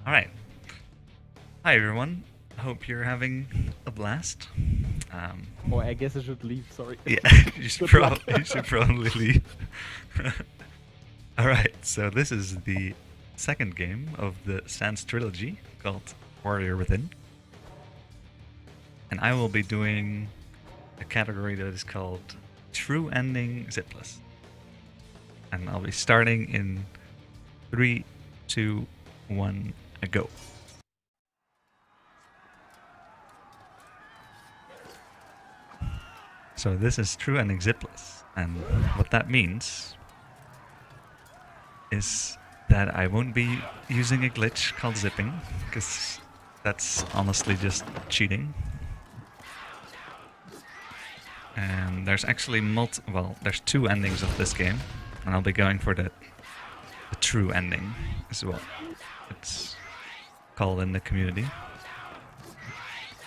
Alright. Hi everyone. Hope you're having a blast. Oh, I guess I should leave, sorry. Yeah, you should, Good luck. you should probably leave. Alright, so this is the second game of the Sans trilogy called Warrior Within. And I will be doing a category that is called True Ending Zipless. And I'll be starting in 3, 2, 1, go. So this is True Ending Zipless, and what that means is that I won't be using a glitch called zipping, because that's honestly just cheating. And there's actually there's two endings of this game, and I'll be going for the true ending as well. It's called in the community.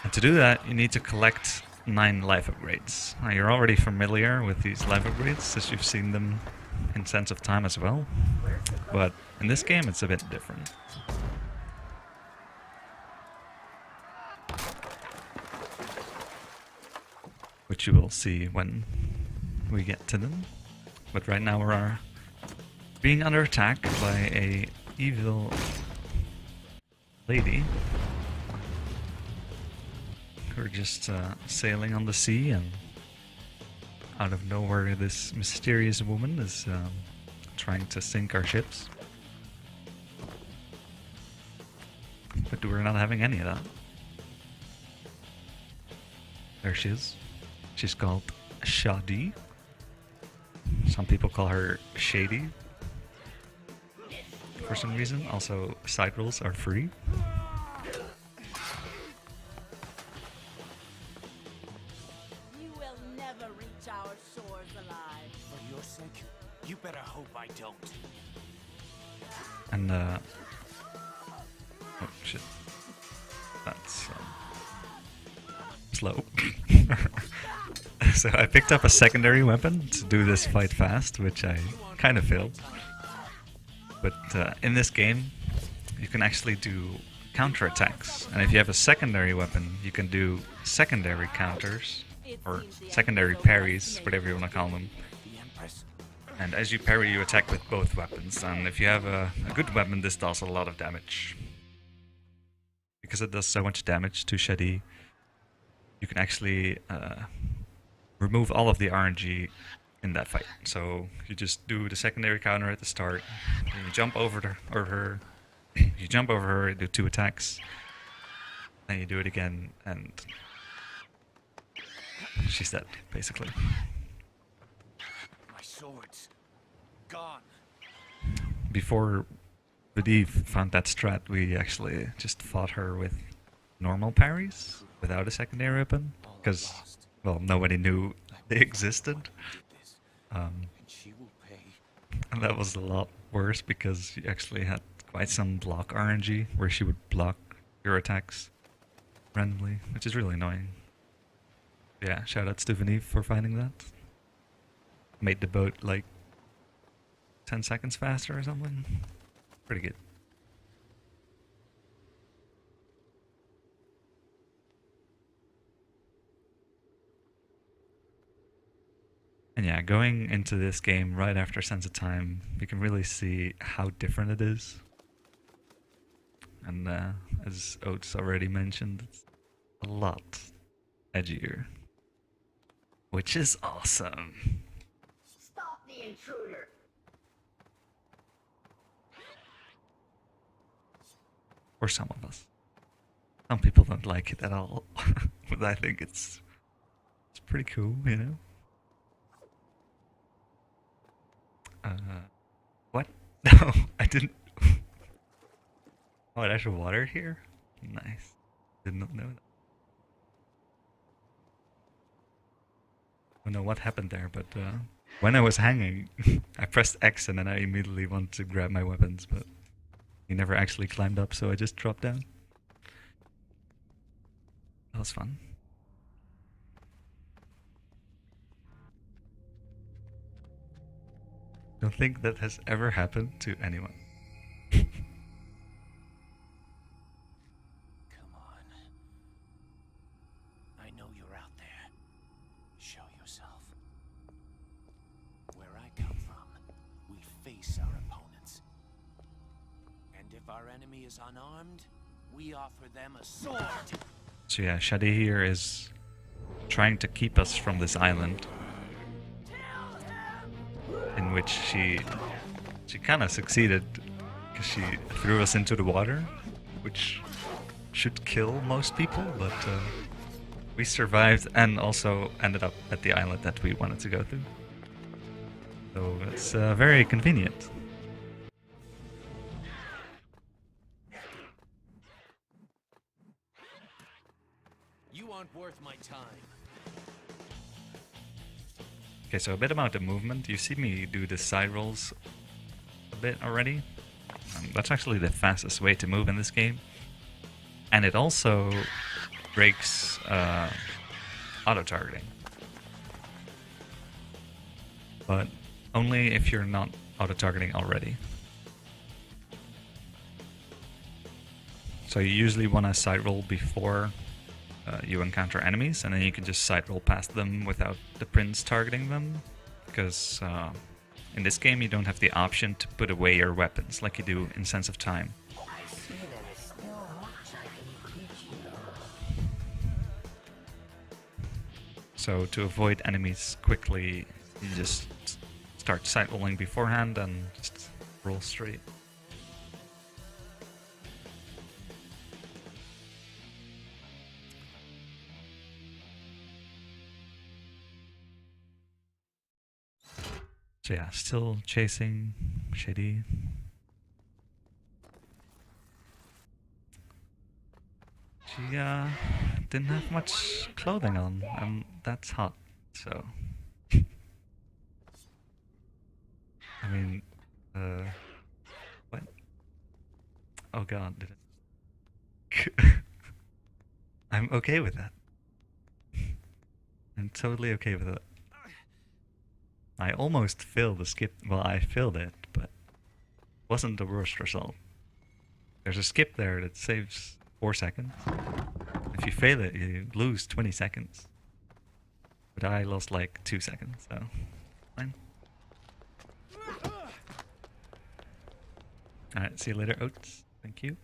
And to do that, you need to collect 9 life upgrades. Now, you're already familiar with these life upgrades, as you've seen them in Sense of Time as well. But in this game, it's a bit different. Which you will see when we get to them. But right now we're being under attack by a evil lady. We're just sailing on the sea, and out of nowhere this mysterious woman is trying to sink our ships. But we're not having any of that. There she is. She's called Shadi. Some people call her Shady for some reason. Also, side rolls are free. You will never reach our shores alive. For your sake, you better hope I don't. And oh shit, that's slow. So I picked up a secondary weapon to do this fight fast, which I kind of failed. But in this game, you can actually do counterattacks, and if you have a secondary weapon, you can do secondary counters, or secondary parries, whatever you want to call them. And as you parry, you attack with both weapons, and if you have a good weapon, this does a lot of damage. Because it does so much damage to Shadi, you can actually remove all of the RNG in that fight. So you just do the secondary counter at the start, then you jump over her, you jump over her, do 2 attacks, then you do it again, and she's dead, basically. My sword's gone. Before Vediev found that strat, we actually just fought her with normal parries, without a secondary weapon, because, well, nobody knew they existed. And that was a lot worse because you actually had quite some block RNG where she would block your attacks randomly, which is really annoying. Yeah, shoutouts to Vediev for finding that. Made the boat like 10 seconds faster or something. Pretty good. And yeah, going into this game right after Sense of Time, you can really see how different it is. And as Oates already mentioned, it's a lot edgier. Which is awesome. Stop the intruder. For some of us. Some people don't like it at all. But I think it's pretty cool, you know? What? No, I didn't. Oh, there's water here? Nice. Did not know that. I don't know what happened there, but when I was hanging, I pressed X and then I immediately wanted to grab my weapons, but he never actually climbed up, so I just dropped down. That was fun. Don't think that has ever happened to anyone. If our enemy is unarmed, we offer them a sword. So yeah, Shadi here is trying to keep us from this island, in which she kind of succeeded, because she threw us into the water, which should kill most people, but we survived and also ended up at the island that we wanted to go to. So it's very convenient. You aren't worth my time. Okay, so a bit about the movement. You see me do the side rolls a bit already. That's actually the fastest way to move in this game. And it also breaks auto-targeting. But only if you're not auto-targeting already. So you usually want to side roll before you encounter enemies, and then you can just side roll past them without the prince targeting them, because in this game you don't have the option to put away your weapons like you do in Sense of Time. So to avoid enemies quickly, you just start side rolling beforehand and just roll straight. So yeah, still chasing Shady. She didn't have much clothing on, and that's hot, so... I mean, what? Oh god, did it... I'm okay with that. I'm totally okay with it. I almost failed the skip. Well, I failed it, but it wasn't the worst result. There's a skip there that saves 4 seconds. If you fail it, you lose 20 seconds. But I lost like 2 seconds, so fine. Alright, see you later, Oats. Thank you.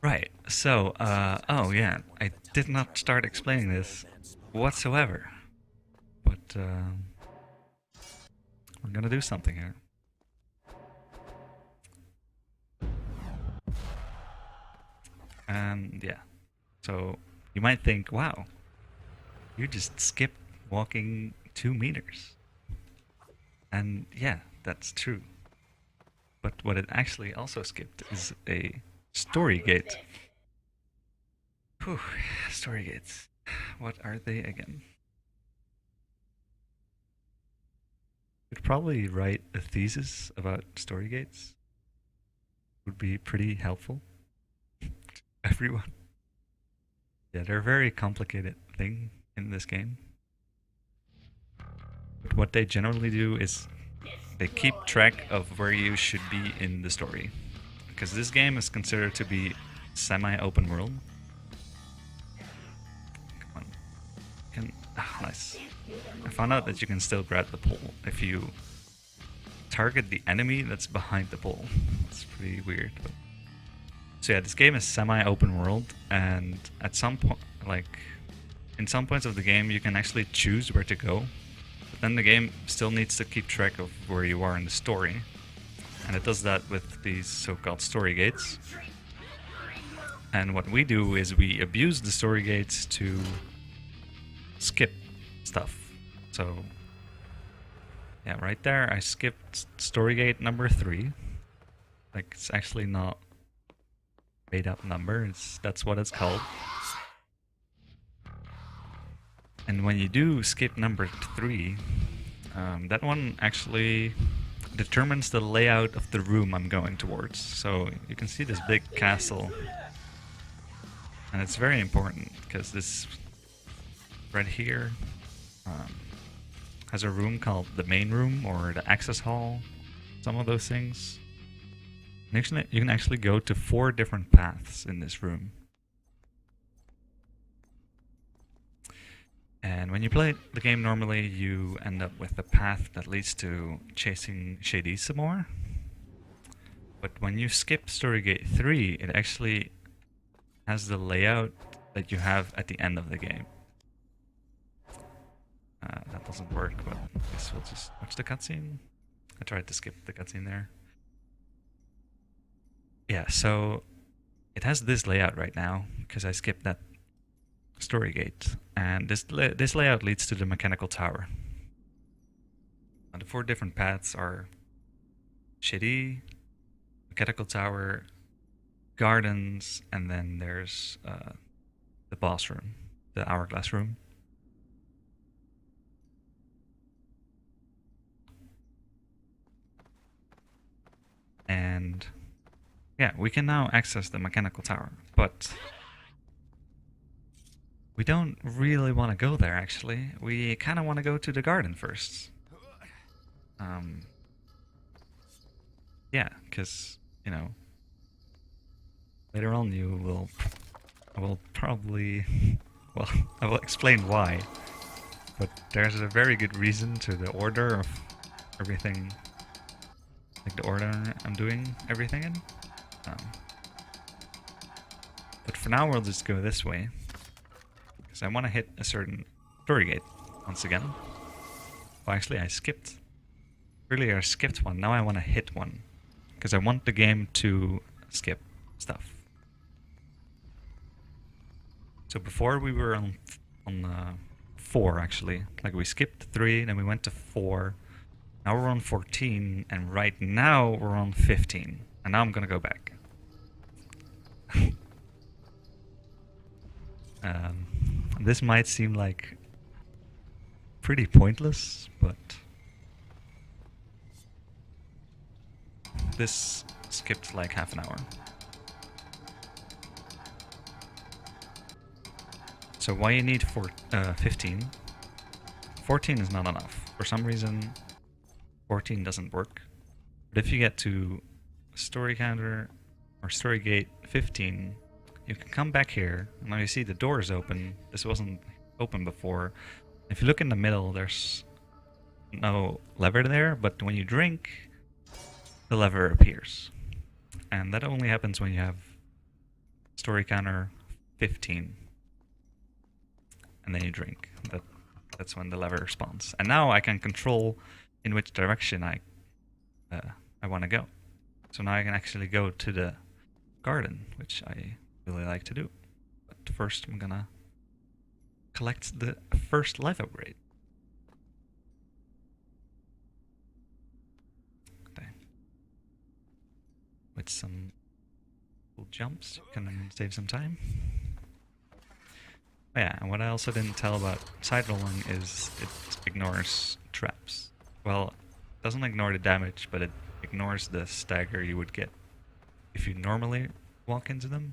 Right, so, oh yeah, I did not start explaining this whatsoever. But, we're gonna do something here. And yeah, so you might think, wow, you just skipped walking 2 meters. And yeah, that's true. But what it actually also skipped is a story gate. Whew, story gates. What are they again? Could probably write a thesis about story gates. Would be pretty helpful to everyone. Yeah, they're a very complicated thing in this game. But what they generally do is they keep track of where you should be in the story. Because this game is considered to be semi-open world. Come on. Nice. I found out that you can still grab the pole if you target the enemy that's behind the pole. It's pretty weird. But... So yeah, this game is semi-open world, and at some point, like, in some points of the game, you can actually choose where to go. But then the game still needs to keep track of where you are in the story. And it does that with these so-called story gates. And what we do is we abuse the story gates to skip stuff. So yeah, right there I skipped story gate number 3. Like, it's actually not made up number, that's what it's called. And when you do skip number 3, that one actually determines the layout of the room I'm going towards. So you can see this big castle, and it's very important because this right here has a room called the main room or the access hall, some of those things. And you can actually go to 4 different paths in this room. And when you play the game normally, you end up with a path that leads to chasing Shady some more. But when you skip Story Gate 3, it actually has the layout that you have at the end of the game. That doesn't work, but I guess we'll just watch the cutscene. I tried to skip the cutscene there. Yeah, so it has this layout right now because I skipped that story gate, and this layout leads to the mechanical tower. And the 4 different paths are shitty, mechanical tower, gardens, and then there's the boss room, the hourglass room. And yeah, we can now access the mechanical tower, but we don't really want to go there, actually. We kind of want to go to the garden first. Yeah, because, you know, later on I will probably, well, I will explain why, but there's a very good reason to the order of everything, like the order I'm doing everything in. But for now, we'll just go this way, because I want to hit a certain story gate once again. Well, actually, I skipped. Earlier, I skipped one. Now I want to hit one, because I want the game to skip stuff. So before we were on 4, actually. Like, we skipped 3, then we went to 4. Now we're on 14, and right now we're on 15. And now I'm gonna go back. This might seem like pretty pointless, but this skipped like half an hour. So why you need 15? 14 is not enough. For some reason, 14 doesn't work. But if you get to story counter or story gate 15, you can come back here, and now you see the door is open. This wasn't open before. If you look in the middle, there's no lever there, but when you drink, the lever appears. And that only happens when you have story counter 15. And then you drink. That's when the lever spawns. And now I can control in which direction I want to go. So now I can actually go to the garden, which I really like to do. But first I'm gonna collect the first life upgrade. Okay. With some cool jumps, you can save some time. Oh yeah, and what I also didn't tell about side rolling is it ignores traps. Well, it doesn't ignore the damage, but it ignores the stagger you would get if you normally walk into them.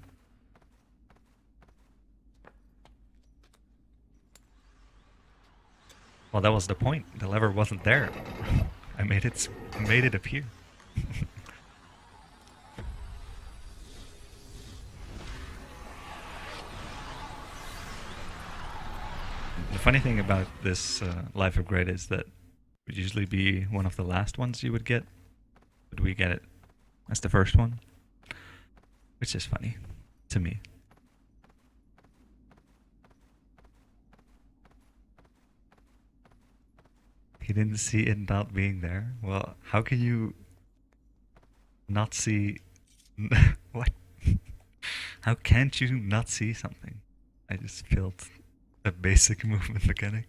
Well, that was the point. The lever wasn't there. I made it appear. The funny thing about this life upgrade is that it would usually be one of the last ones you would get, but we get it as the first one, which is funny to me. He didn't see it not being there. Well, how can you not see... What? How can't you not see something? I just failed a basic movement mechanic.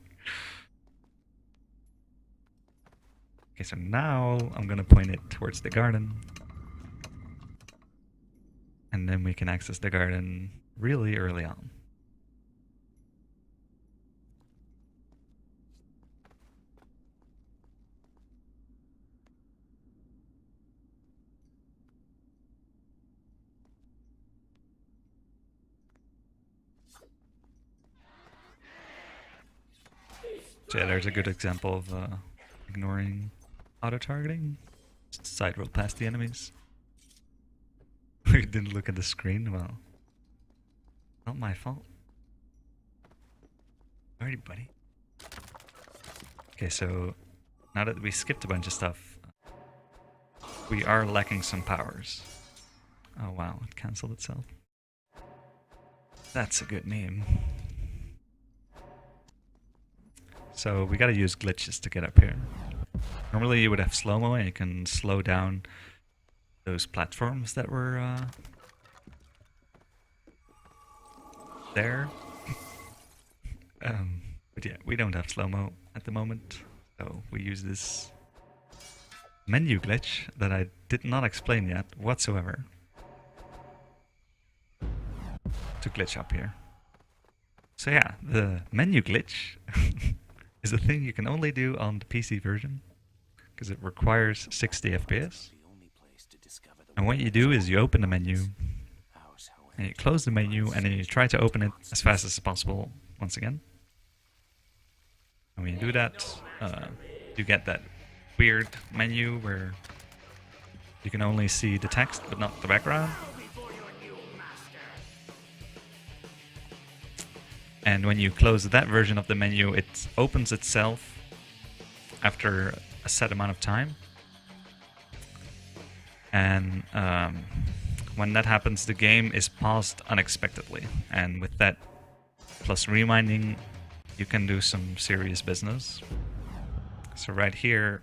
Okay, so now I'm gonna point it towards the garden. And then we can access the garden really early on. So yeah, there's a good example of ignoring auto-targeting. Just side roll past the enemies. We didn't look at the screen. Well, not my fault. Alrighty, buddy. Okay, so now that we skipped a bunch of stuff, we are lacking some powers. Oh wow, it cancelled itself. That's a good name. So we gotta use glitches to get up here. Normally you would have slow-mo and you can slow down those platforms that were there. But yeah, we don't have slow-mo at the moment, so we use this menu glitch that I did not explain yet whatsoever to glitch up here. So yeah, the menu glitch is a thing you can only do on the PC version because it requires 60 FPS. And what you do is you open the menu and you close the menu and then you try to open it as fast as possible once again. And when you do that, you get that weird menu where you can only see the text but not the background. And when you close that version of the menu, it opens itself after a set amount of time. And when that happens, the game is paused unexpectedly. And with that, plus rewinding, you can do some serious business. So right here...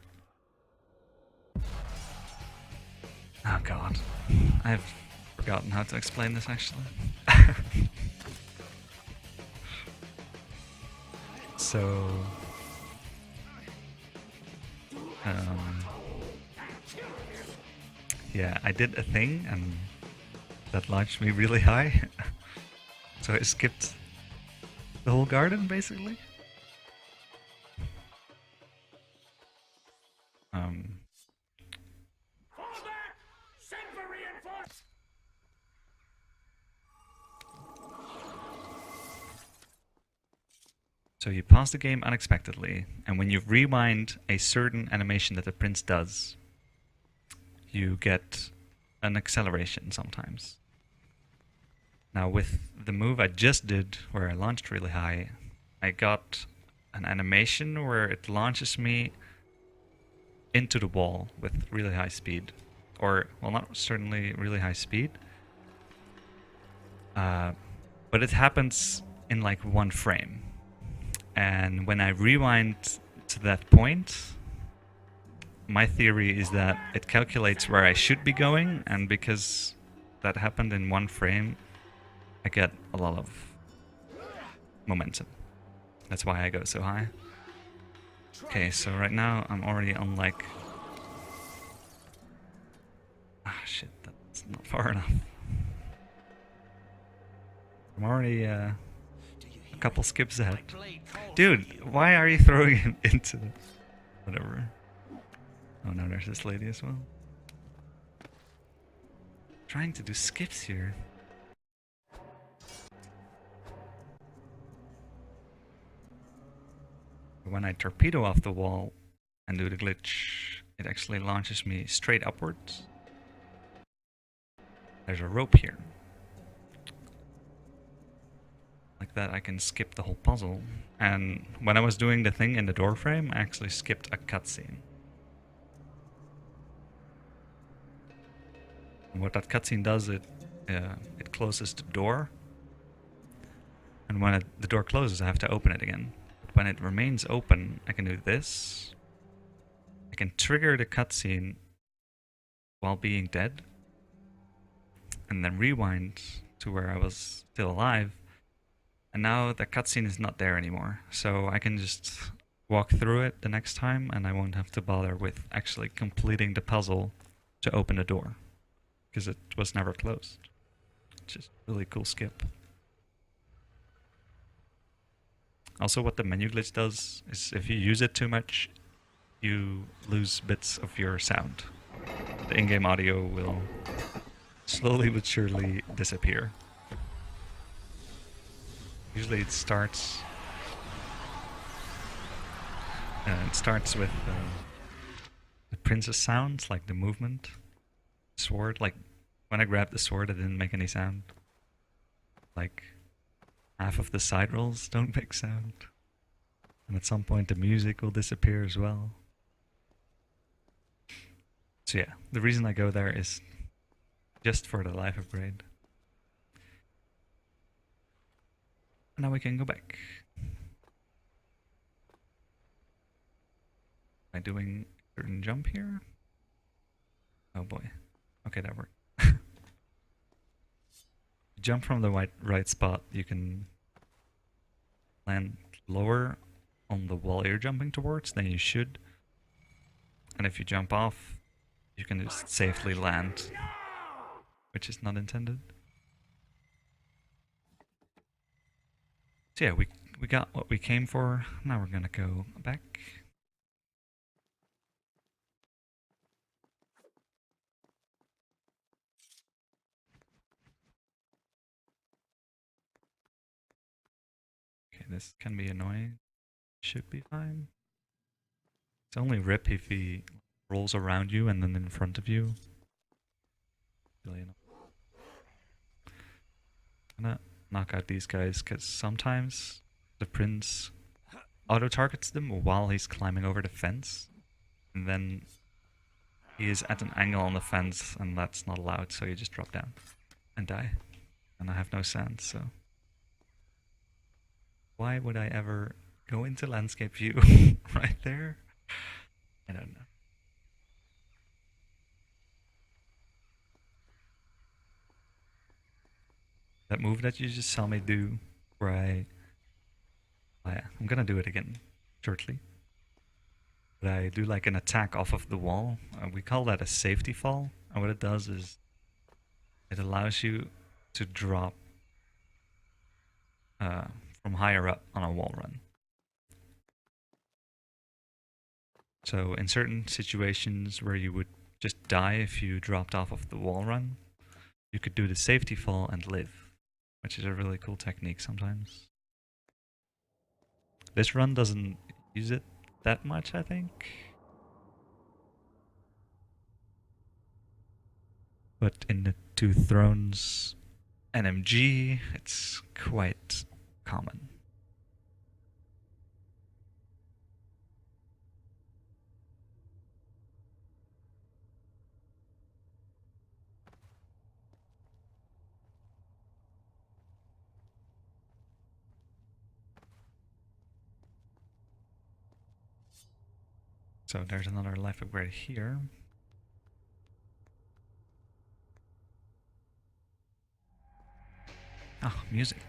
Oh god. I've forgotten how to explain this actually. So... yeah, I did a thing and that launched me really high. So I skipped the whole garden basically. So you pause the game unexpectedly, and when you rewind a certain animation that the prince does, you get an acceleration sometimes. Now with the move I just did, where I launched really high, I got an animation where it launches me into the wall with really high speed. Or, well, not certainly really high speed, but it happens in like one frame. And when I rewind to that point, my theory is that it calculates where I should be going, and because that happened in one frame, I get a lot of momentum. That's why I go so high. Okay, so right now I'm already on like... Ah, shit, that's not far enough. I'm already a couple skips ahead. Dude, why are you throwing him into the... Whatever. Oh no, there's this lady as well. Trying to do skips here. When I torpedo off the wall and do the glitch, it actually launches me straight upwards. There's a rope here. Like that I can skip the whole puzzle. And when I was doing the thing in the door frame, I actually skipped a cutscene. And what that cutscene does, it closes the door. And when the door closes, I have to open it again. But when it remains open, I can do this. I can trigger the cutscene while being dead. And then rewind to where I was still alive. And now the cutscene is not there anymore. So I can just walk through it the next time and I won't have to bother with actually completing the puzzle to open the door. Because it was never closed. It's just a really cool skip. Also what the menu glitch does is if you use it too much, you lose bits of your sound. The in-game audio will slowly but surely disappear. Usually it starts with the prince's sounds, like the movement, sword. Like when I grabbed the sword, it didn't make any sound. Like half of the side rolls don't make sound. And at some point the music will disappear as well. So yeah, the reason I go there is just for the life upgrade. And now we can go back. Am I doing a certain jump here? Oh boy. Okay, that worked. Jump from the right spot, you can land lower on the wall you're jumping towards than you should. And if you jump off, you can just safely land, which is not intended. So yeah, we got what we came for. Now we're gonna go back. Okay, this can be annoying. Should be fine. It's only rip if he rolls around you and then in front of you. Really annoying. I'm gonna knock out these guys because sometimes the prince auto targets them while he's climbing over the fence, and then he is at an angle on the fence, and that's not allowed, so you just drop down and die. And I have no sand, so why would I ever go into landscape view right there? I don't know. That move that you just saw me do, where I'm gonna do it again shortly. But I do like an attack off of the wall. We call that a safety fall. And what it does is it allows you to drop from higher up on a wall run. So in certain situations where you would just die if you dropped off of the wall run, you could do the safety fall and live, which is a really cool technique sometimes. This run doesn't use it that much, I think. But in the Two Thrones NMG, it's quite common. So there's another life upgrade here. Oh, music.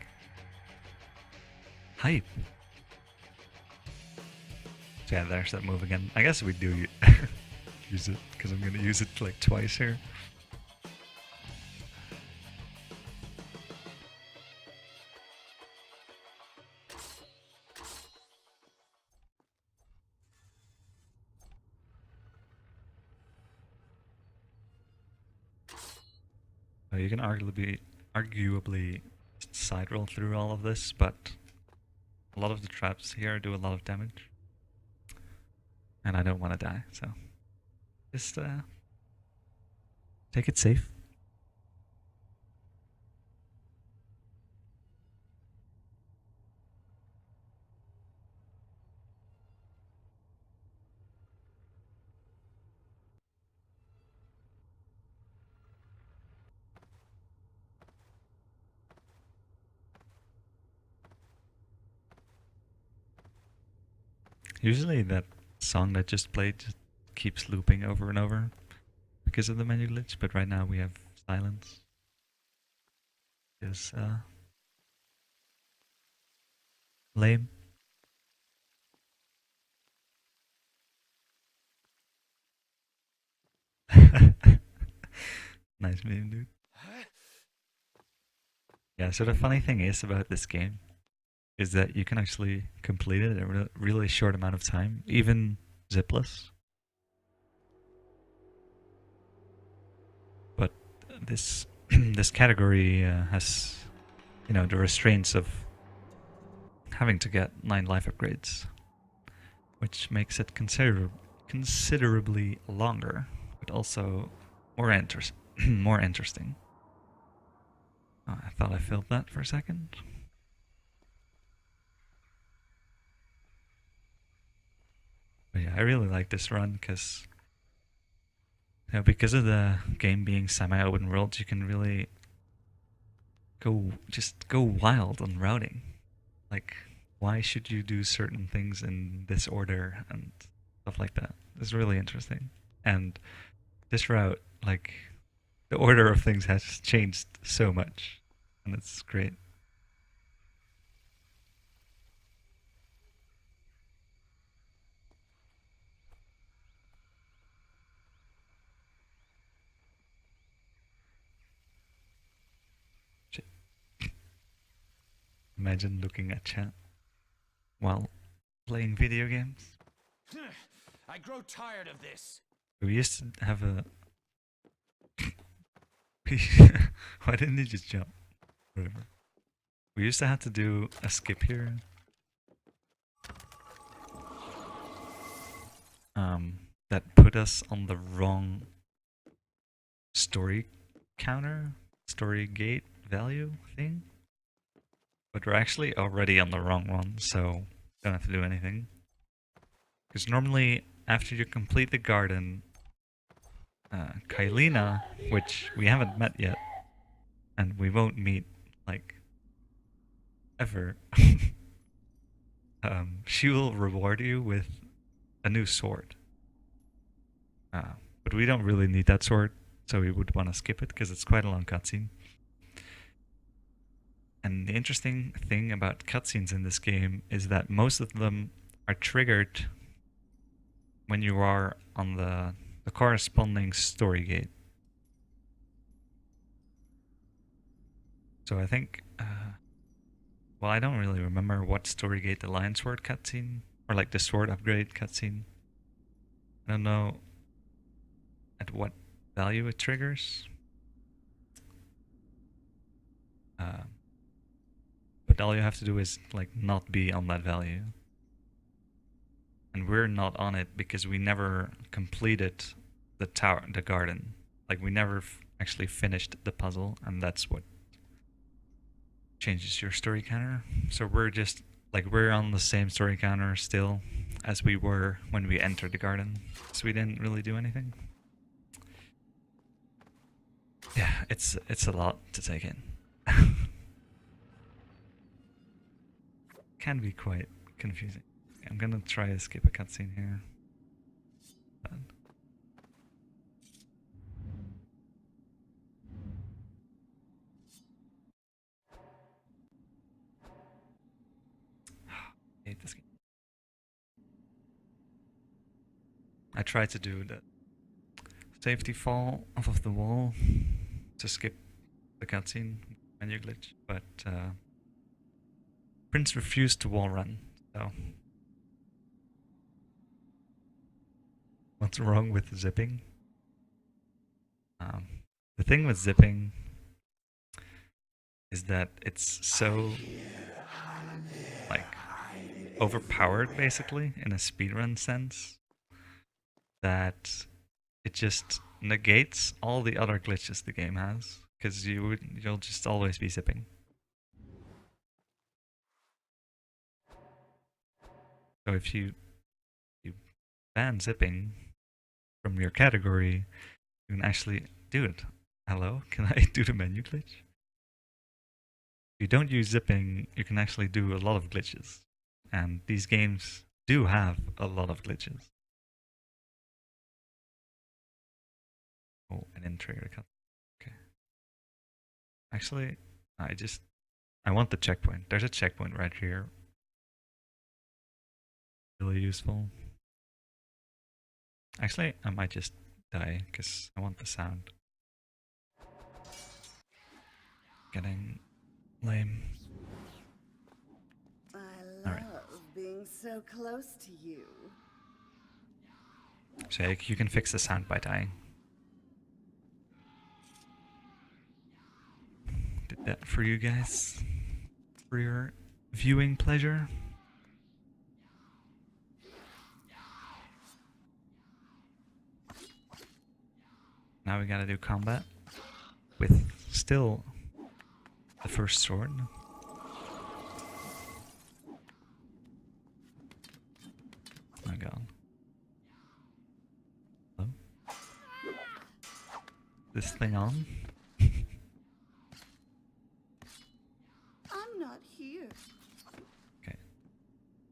Hype. So yeah, there's that move again. I guess we do use it, because I'm going to use it like twice here. You can arguably side roll through all of this, but a lot of the traps here do a lot of damage. And I don't want to die, so just take it safe. Usually that song that just played just keeps looping over and over because of the menu glitch, but right now we have silence. Is lame. Nice meme, dude. Yeah, so the funny thing is about this game is that you can actually complete it in a really short amount of time, even Zipless. But this this category has, you know, the restraints of having to get 9 life upgrades, which makes it considerably longer, but also more more interesting. Oh, I thought I filled that for a second. But yeah, I really like this run because You know, because of the game being semi-open world, you can really go wild on routing. Like, why should you do certain things in this order and stuff like that? It's really interesting. And this route, like, the order of things has changed so much, and it's great. Shit. Imagine looking at chat while playing video games. I grow tired of this. We used to have a... Why didn't he just jump? Whatever. We used to have to do a skip here. That put us on the wrong story counter, story gate value thing. But we're actually already on the wrong one, so don't have to do anything. Because normally, after you complete the garden, Kailina, which we haven't met yet, and we won't meet, like, ever, she will reward you with a new sword. But we don't really need that sword, so we would want to skip it, because it's quite a long cutscene. And the interesting thing about cutscenes in this game is that most of them are triggered when you are on the corresponding story gate. So I think, well, I don't really remember what story gate the Lion Sword cutscene, or like the sword upgrade cutscene. I don't know at what value it triggers. But all you have to do is like not be on that value. And we're not on it because we never completed the tower, the garden. Like we never actually finished the puzzle, and that's what changes your story counter. So we're just like, we're on the same story counter still as we were when we entered the garden. So we didn't really do anything. Yeah, it's a lot to take in. Can be quite confusing. I'm gonna try to skip a cutscene here. I hate this game. I tried to do the safety fall off of the wall to skip the cutscene menu glitch, but Prince refused to wall run, so what's wrong with zipping? The thing with zipping is that it's so like overpowered basically in a speedrun sense that it just negates all the other glitches the game has, because you'll just always be zipping. So if you ban zipping from your category, you can actually do it. Hello, can I do the menu glitch? If you don't use zipping, you can actually do a lot of glitches. And these games do have a lot of glitches. Oh, I didn't trigger the cut. Okay. Actually, I want the checkpoint. There's a checkpoint right here. Really useful. Actually, I might just die because I want the sound. Getting lame. I love Alright. being so close to you. So you can fix the sound by dying. Did that for you guys. For your viewing pleasure. Now we gotta do combat with still the first sword. Oh my god. Hello? this thing on. I'm not here. Okay.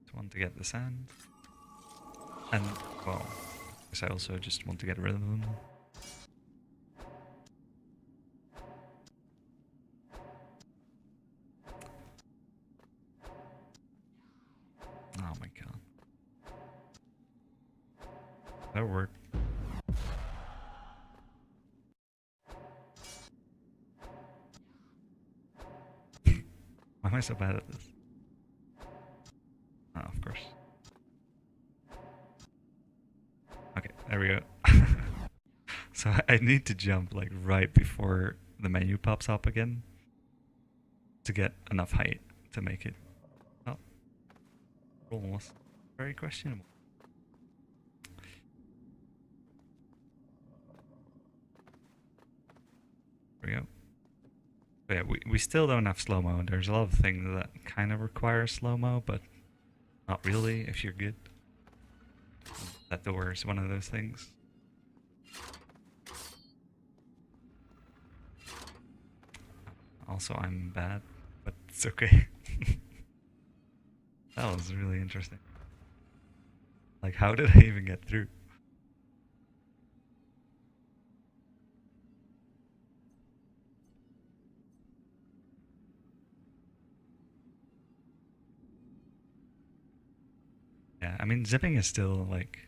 Just want to get the sand. And, well, I guess I also just want to get rid of them. Oh my god. That worked. Why am I so bad at this? Oh, of course. Okay, there we go. So I need to jump like right before the menu pops up again to get enough height to make it. Oh, almost very questionable. There we go. But yeah, we still don't have slow-mo. There's a lot of things that kind of require slow-mo, but not really if you're good. That door is one of those things. Also, I'm bad, but it's okay. That was really interesting. Like, how did I even get through? Yeah, I mean, zipping is still, like...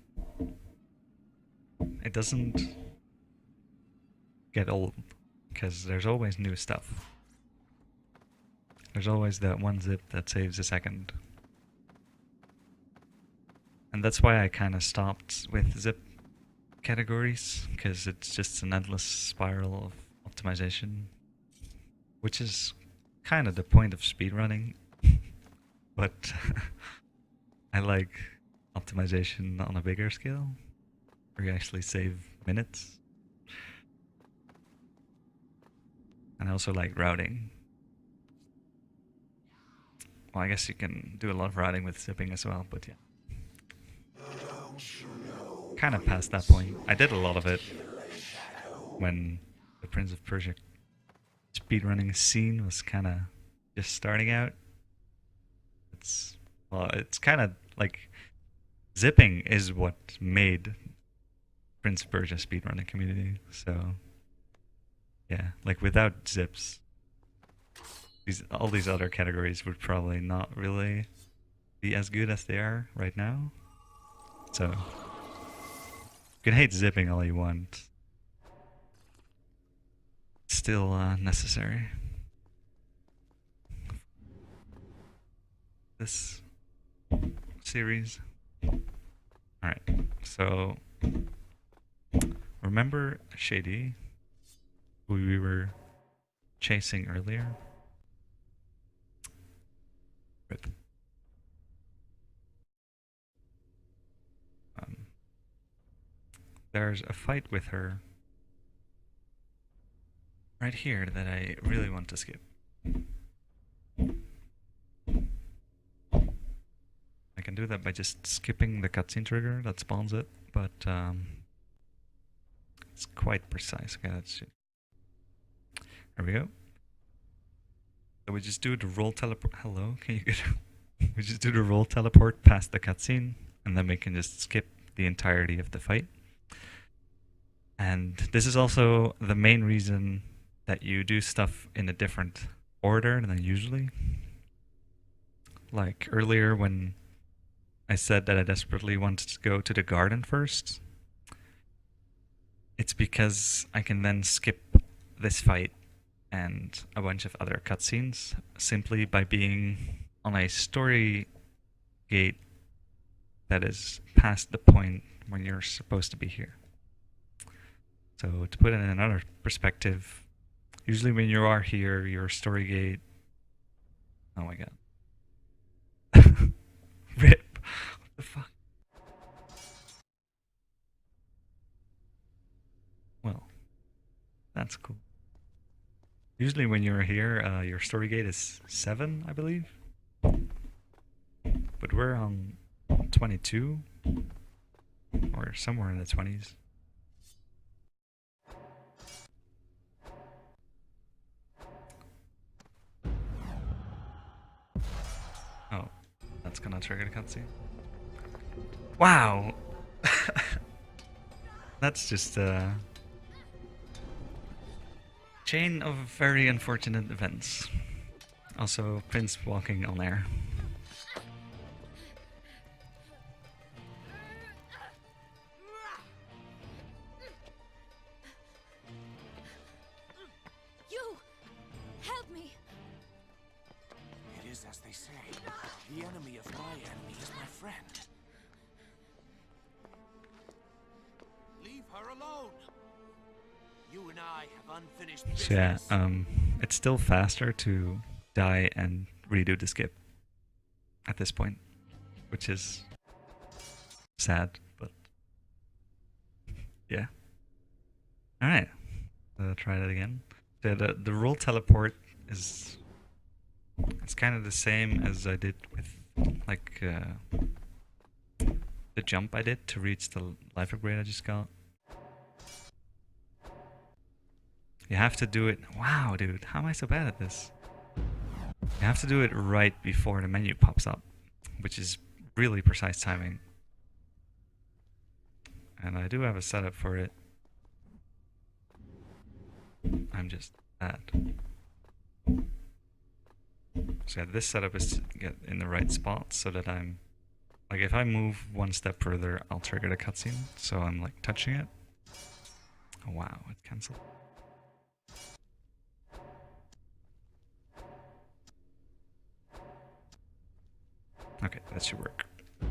It doesn't get old, because there's always new stuff. There's always that one zip that saves a second. And that's why I kind of stopped with zip categories, because it's just an endless spiral of optimization, which is kind of the point of speedrunning. But I like optimization on a bigger scale, where you actually save minutes. And I also like routing. Well, I guess you can do a lot of routing with zipping as well, but yeah. Kind of past that point. I did a lot of it when the Prince of Persia speedrunning scene was kind of just starting out. It's kind of like zipping is what made Prince of Persia speedrunning community. So yeah, like without zips, all these other categories would probably not really be as good as they are right now. So you can hate zipping all you want. It's still necessary. This series. Alright, so remember Shady, who we were chasing earlier? Rip. There's a fight with her right here that I really want to skip. I can do that by just skipping the cutscene trigger that spawns it, but it's quite precise. Okay, that's it. There we go. So we just do the roll teleport. Hello, can you get? We just do the roll teleport past the cutscene, and then we can just skip the entirety of the fight. And this is also the main reason that you do stuff in a different order than usually. Like earlier when I said that I desperately wanted to go to the garden first, it's because I can then skip this fight and a bunch of other cutscenes simply by being on a story gate that is past the point when you're supposed to be here. So to put it in another perspective, usually when you are here, your story gate... Oh my god. Rip! What the fuck? Well, that's cool. Usually when you're here, your story gate is 7, I believe. But we're on 22, or somewhere in the 20s. gonna trigger the cutscene. Wow! That's just a chain of very unfortunate events. Also, Prince walking on air. You! Help me! It is as they say. The enemy of my enemy is my friend. Leave her alone. You and I have unfinished business. So yeah, it's still faster to die and redo the skip at this point, which is sad, but yeah. All right, try that again. The roll teleport is it's kind of the same as I did with like the jump I did to reach the life upgrade I just got. You have to do it. Wow, dude, how am I so bad at this? You have to do it right before the menu pops up, which is really precise timing. And I do have a setup for it. I'm just bad. So yeah, this setup is to get in the right spot so that I'm like, if I move one step further, I'll trigger the cutscene. So I'm like touching it. Oh, wow, it canceled. Okay, that should work. I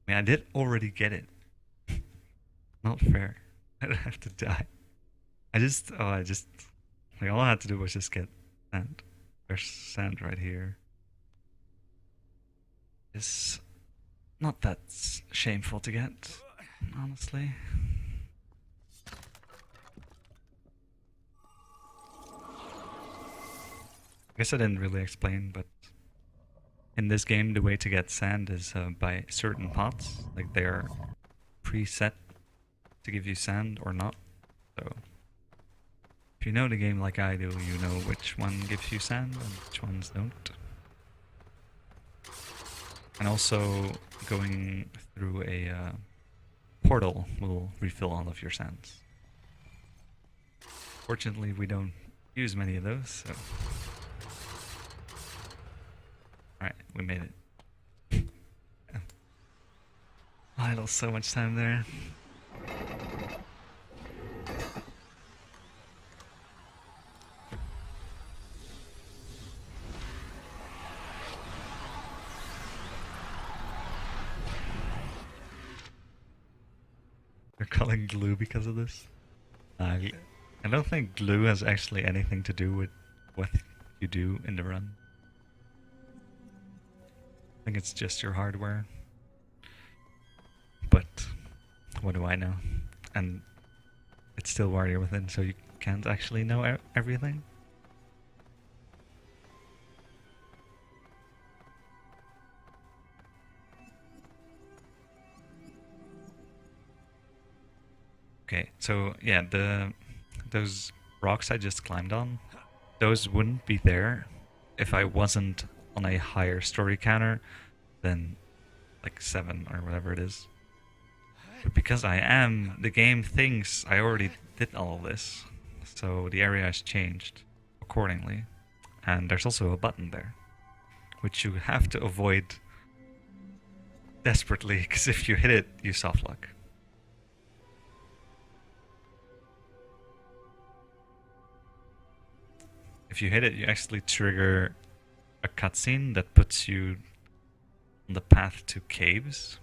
mean, I did already get it. Not fair. I don't have to die. Like all I had to do was just get sand. There's sand right here. It's not that shameful to get, honestly. I guess I didn't really explain, but in this game, the way to get sand is by certain pots. Like, they're preset to give you sand or not. So, if you know the game like I do, you know which one gives you sand and which ones don't. And also, going through a portal will refill all of your sands. Fortunately, we don't use many of those, so... Alright, we made it. I lost so much time there. They're calling glue because of this? I don't think glue has actually anything to do with what you do in the run. I think it's just your hardware. But what do I know? And it's still Warrior Within, so you can't actually know everything. Okay, so yeah, those rocks I just climbed on, those wouldn't be there if I wasn't on a higher story counter than like 7 or whatever it is. But because I am, the game thinks I already did all of this, so the area has changed accordingly. And there's also a button there, which you have to avoid desperately, because if you hit it, you softlock. If you hit it, you actually trigger a cutscene that puts you on the path to caves.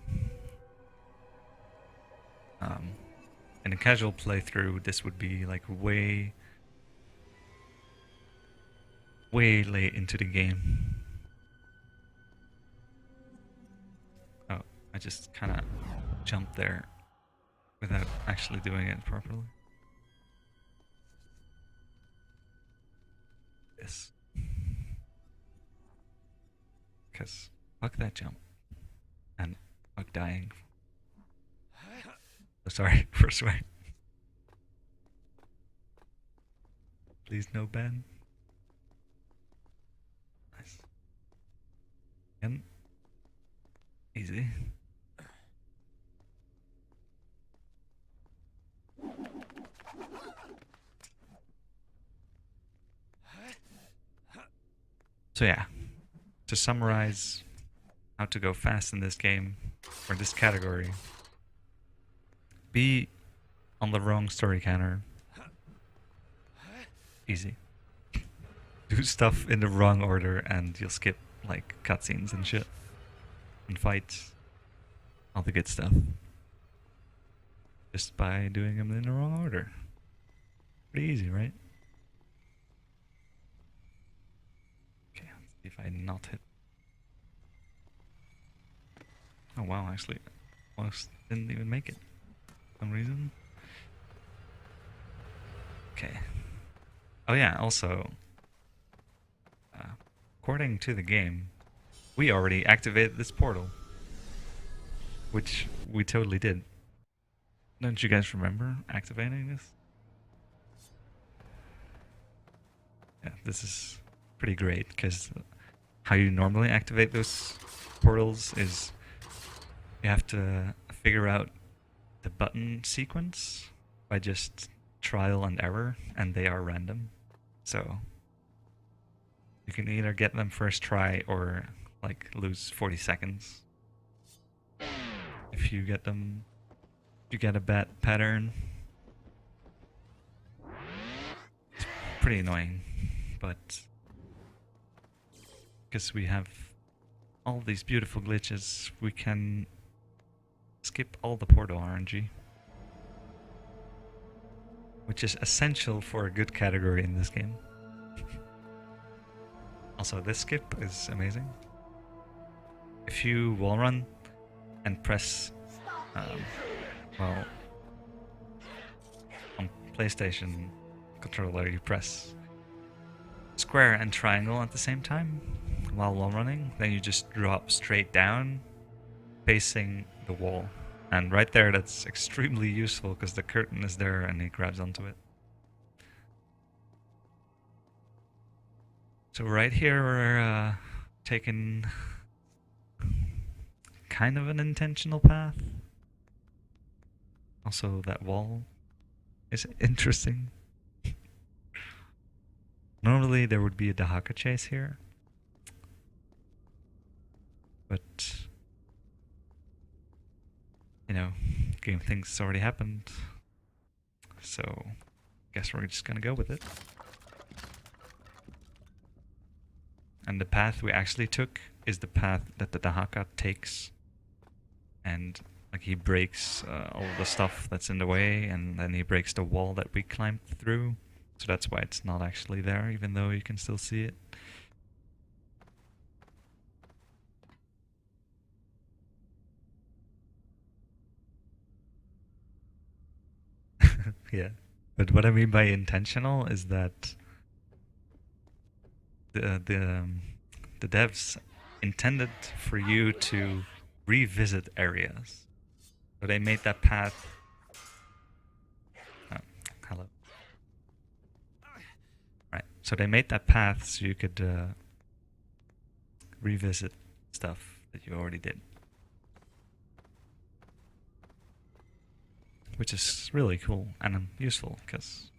In a casual playthrough, this would be like way late into the game. Oh, I just kind of jumped there without actually doing it properly. This. Because fuck that jump. And fuck dying. Oh, sorry for swearing. Please no ban. Nice. easy. So yeah, to summarize how to go fast in this game, or this category, be on the wrong story counter. Easy. Do stuff in the wrong order and you'll skip like cutscenes and shit. And fights. All the good stuff. Just by doing them in the wrong order. Pretty easy, right? Okay, let's see if I not hit. Oh wow, actually, almost didn't even make it. For some reason. Okay. Oh yeah, also, according to the game, we already activated this portal. Which we totally did. Don't you guys remember activating this? Yeah, this is pretty great, because how you normally activate those portals is you have to figure out the button sequence by just trial and error, and they are random. So you can either get them first try or like lose 40 seconds. If you get them, you get a bad pattern. It's pretty annoying, but because we have all these beautiful glitches, we can skip all the portal RNG, which is essential for a good category in this game. Also, this skip is amazing. If you wall run and press, well, on PlayStation controller you press square and triangle at the same time while wall running, then you just drop straight down facing the wall. And right there, that's extremely useful because the curtain is there and he grabs onto it. So right here we're taking kind of an intentional path. Also, that wall is interesting. Normally there would be a Dahaka chase here, but you know, game thinks already happened, so guess we're just gonna go with it. And the path we actually took is the path that the Dahaka takes, and like he breaks all the stuff that's in the way, and then he breaks the wall that we climbed through, so that's why it's not actually there, even though you can still see it. Yeah, but what I mean by intentional is that the devs intended for you to revisit areas, so they made that path. Oh, hello. Right, so they made that path so you could revisit stuff that you already did. Which is really cool and useful, because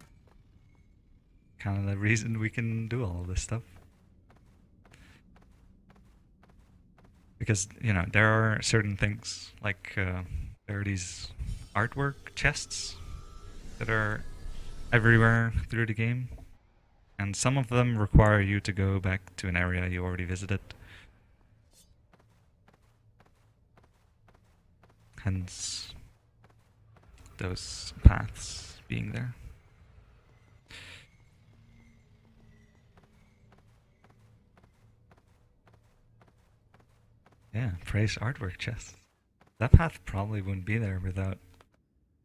kind of the reason we can do all of this stuff. Because, you know, there are certain things, like there are these artwork chests that are everywhere through the game, and some of them require you to go back to an area you already visited. Hence those paths being there. Yeah, praise artwork chest. That path probably wouldn't be there without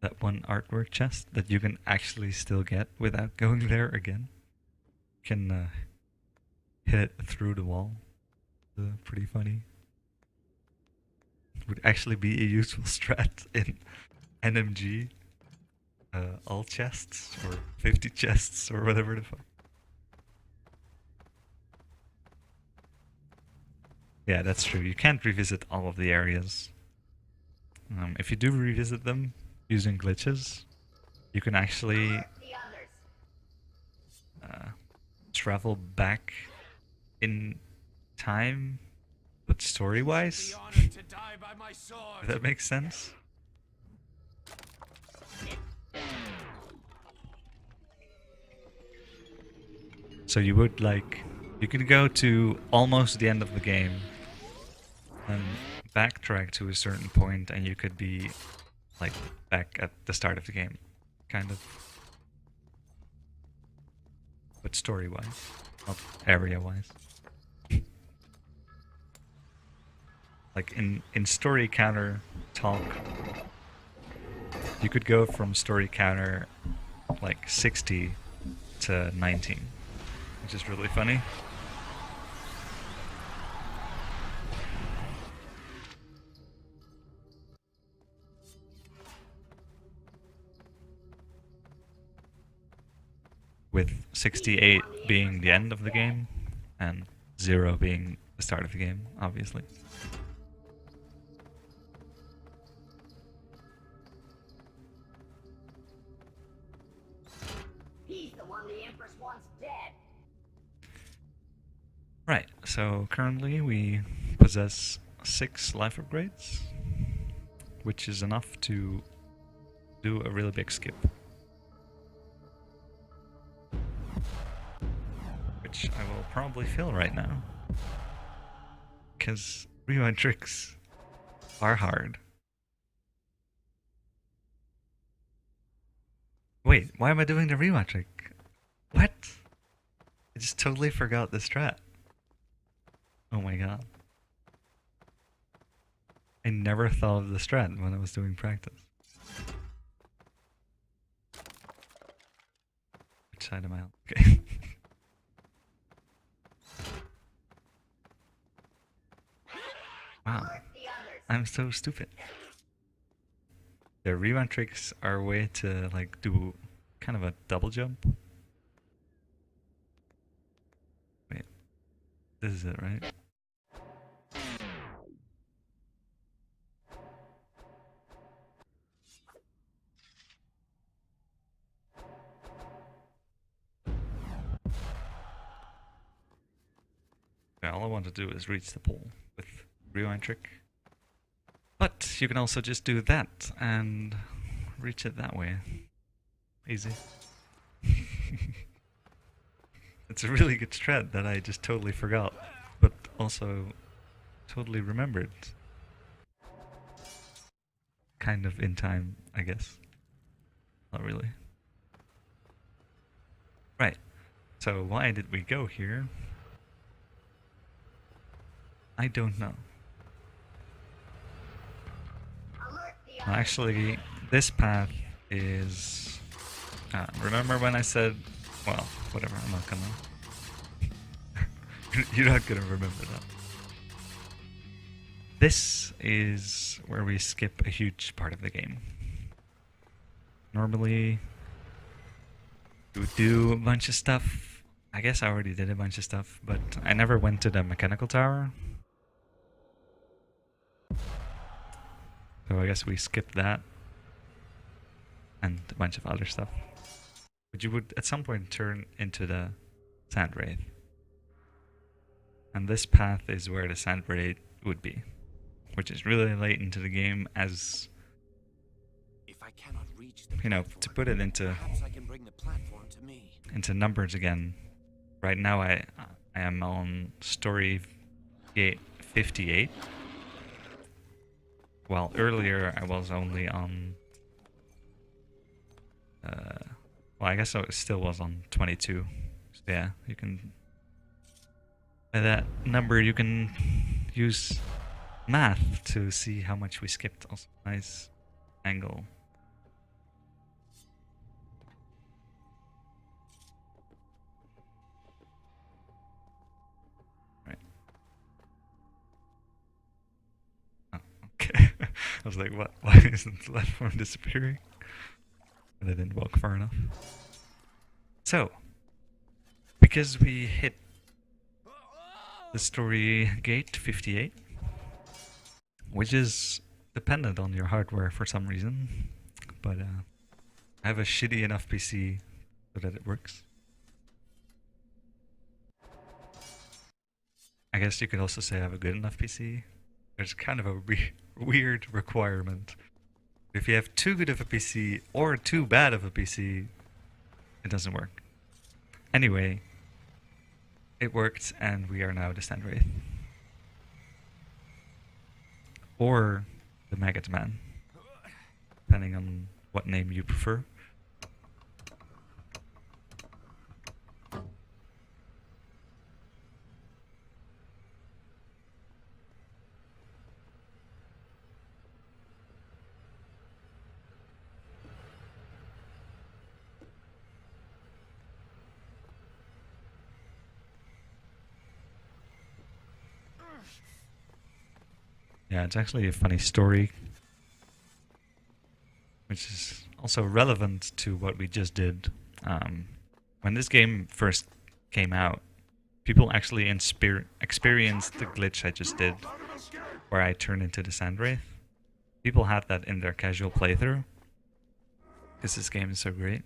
that one artwork chest that you can actually still get without going there again. You can hit it through the wall. Pretty funny. Would actually be a useful strat in NMG. All chests, or 50 chests, or whatever the fuck. Yeah, that's true. You can't revisit all of the areas. If you do revisit them using glitches, you can actually travel back in time, but story-wise, Be honored to die by my sword. if that makes sense. So you would you could go to almost the end of the game and backtrack to a certain point and you could be back at the start of the game, kind of. But story-wise, not area-wise. Like in story counter talk, you could go from story counter 60 to 19, which is really funny. With 68 being the end of the game and 0 being the start of the game, obviously. He's the one the Empress wants dead. Right, so currently we possess 6 life upgrades, which is enough to do a really big skip. Which I will probably fail right now. Because rewind tricks are hard. Wait, why am I doing the rewind trick? What? I just totally forgot the strat. Oh my god. I never thought of the strat when I was doing practice. Which side am I on? Okay. Wow. I'm so stupid. The rewind tricks are a way to do kind of a double jump. Wait. This is it, right? Yeah, all I want to do is reach the pole with rewind trick. But you can also just do that and reach it that way. Easy. It's a really good strat that I just totally forgot, but also totally remembered. Kind of in time, I guess. Not really. Right. So why did we go here? I don't know. Actually, this path is... remember when I said... Well, whatever, I'm not gonna... You're not gonna remember that. This is where we skip a huge part of the game. Normally, you would do a bunch of stuff. I guess I already did a bunch of stuff, but I never went to the mechanical tower. So I guess we skipped that. And a bunch of other stuff. But you would at some point turn into the sand wraith. And this path is where the sand wraith would be. Which is really late into the game, as... If I cannot reach the to put it into... perhaps I can bring the platform to me. into numbers again. Right now I am on story 58. While earlier I was only on... well, I guess I still was on 22. So yeah, you can... By that number you can use math to see how much we skipped. Also, nice angle. Right. Oh, okay. I was like, what? Why isn't the platform disappearing? And I didn't walk far enough. So, because we hit the story gate 58, which is dependent on your hardware for some reason, but I have a shitty enough PC so that it works. I guess you could also say I have a good enough PC. There's kind of a weird requirement. If you have too good of a PC or too bad of a PC, it doesn't work. Anyway, it worked and we are now the Sand Wraith. Or the Maggot Man, depending on what name you prefer. Yeah, it's actually a funny story, which is also relevant to what we just did. When this game first came out, people actually experienced the glitch I just did, where I turned into the Sand Wraith. People had that in their casual playthrough, because this game is so great.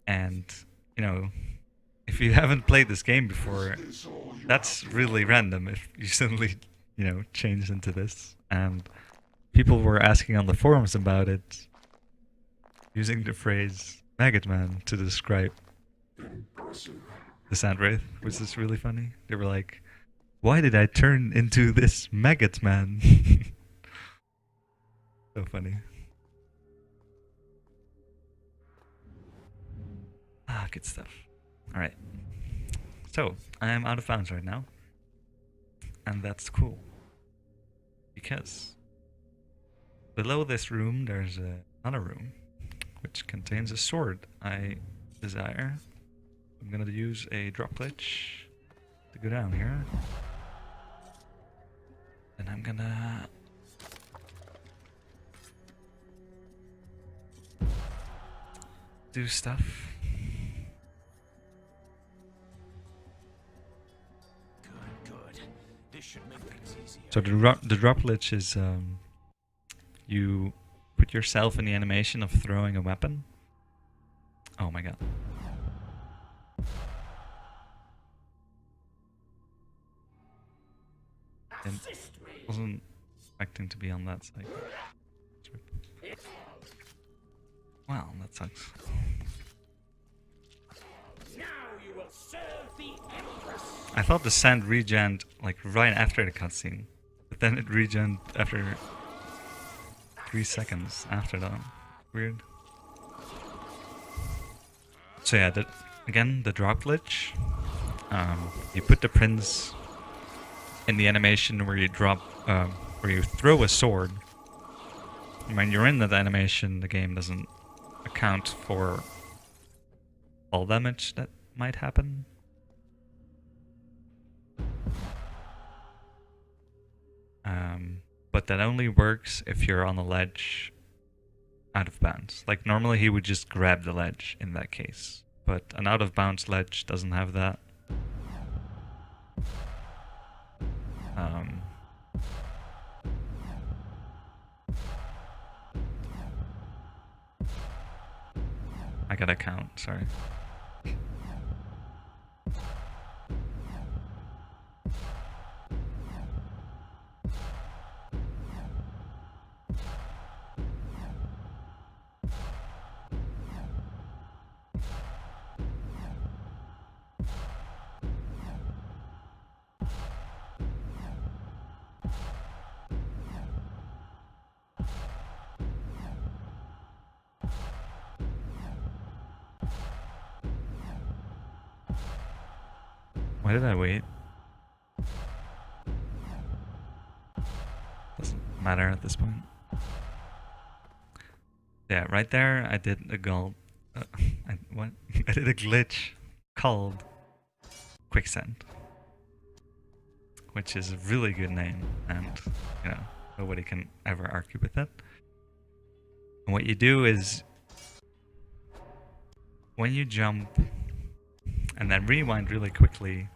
And, you know, if you haven't played this game before, that's really random if you suddenly, you know, change into this. And people were asking on the forums about it, using the phrase Maggot Man to describe the Sand Wraith, which is really funny. They were like, why did I turn into this Maggot Man? So funny. Ah, good stuff. Alright. So, I'm out of bounds right now. And that's cool. Because below this room there's another room which contains a sword I desire. I'm gonna use a drop glitch to go down here. And I'm gonna do stuff. Good. This should make things easier. So the drop glitch is you put yourself in the animation of throwing a weapon. Oh my god. And wasn't expecting to be on that side. Well, that sucks. Now you will serve the Empress. I thought the sand regened like right after the cutscene, but then it regened after 3 seconds after that. Weird. So yeah, again, the drop glitch. You put the prince in the animation where you where you throw a sword. When you're in that animation, the game doesn't account for fall damage that might happen. But that only works if you're on a ledge out of bounds. Like normally he would just grab the ledge in that case, but an out of bounds ledge doesn't have that. I gotta count, sorry. Why did I wait? Doesn't matter at this point. Yeah, right there I did a I did a glitch called Quicksand, which is a really good name, and you know, nobody can ever argue with it. And what you do is when you jump and then rewind really quickly,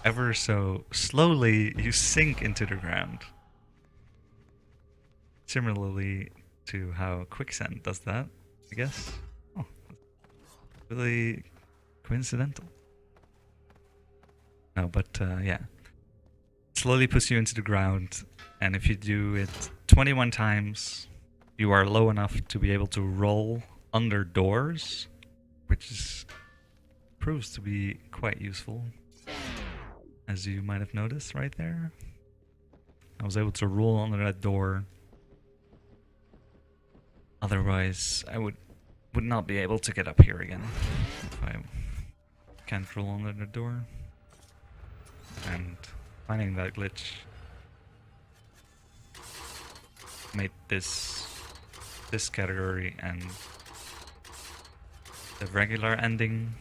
ever so slowly, you sink into the ground. Similarly to how quicksand does that, I guess. Oh, really coincidental. No, but yeah. Slowly puts you into the ground, and if you do it 21 times, you are low enough to be able to roll under doors, which proves to be quite useful, as you might have noticed right there. I was able to roll under that door. Otherwise, I would not be able to get up here again if I can't roll under the door. And finding that glitch made this category and the regular ending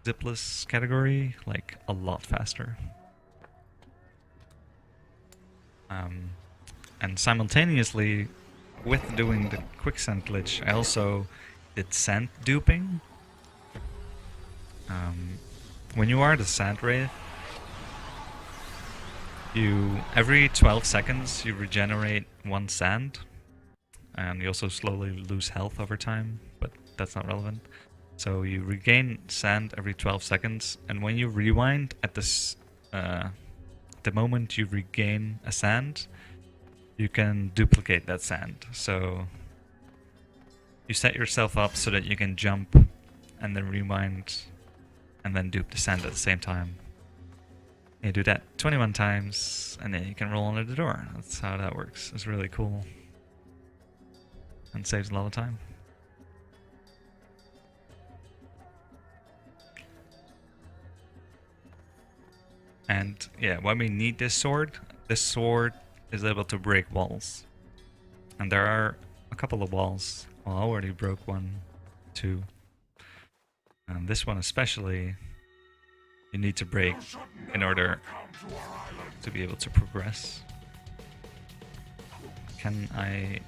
Zipless category like a lot faster. And simultaneously with doing the quicksand glitch, I also did sand duping. When you are the sand wraith, every 12 seconds you regenerate 1 sand, and you also slowly lose health over time, but that's not relevant. So you regain sand every 12 seconds, and when you rewind at the moment you regain a sand, you can duplicate that sand. So you set yourself up so that you can jump and then rewind and then dupe the sand at the same time. You do that 21 times and then you can roll under the door. That's how that works. It's really cool and saves a lot of time. And yeah, why we need this sword is able to break walls. And there are a couple of walls. Well, I already broke 1, 2. And this one especially, you need to break in order to be able to progress. Can I...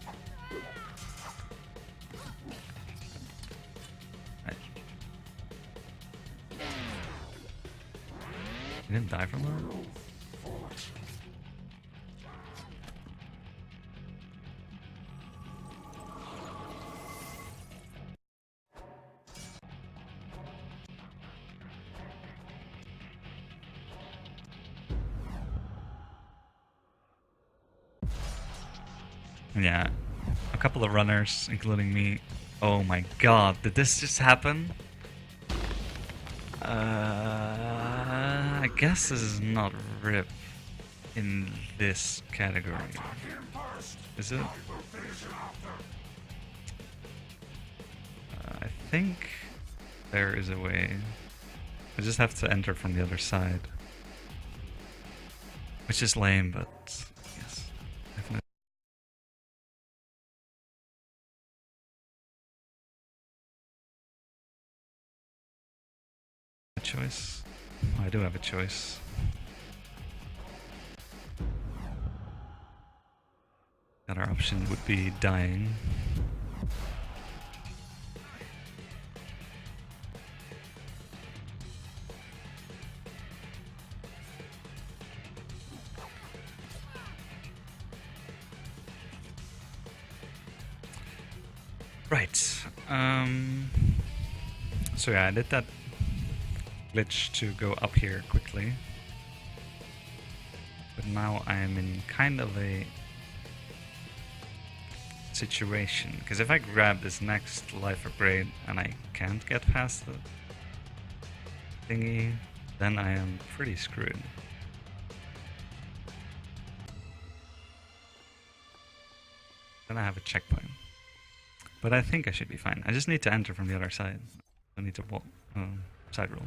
You didn't die from that? Yeah, a couple of runners, including me. Oh my god, did this just happen? I guess this is not RIP in this category. Is it? I think there is a way. I just have to enter from the other side. Which is lame, but yes, definitely. A choice. Oh, I do have a choice. The other option would be dying. Right. So yeah, I did that glitch to go up here quickly. But now I am in kind of a situation. Because if I grab this next life upgrade and I can't get past the thingy, then I am pretty screwed. Then I have a checkpoint. But I think I should be fine. I just need to enter from the other side. I need to walk, side roll.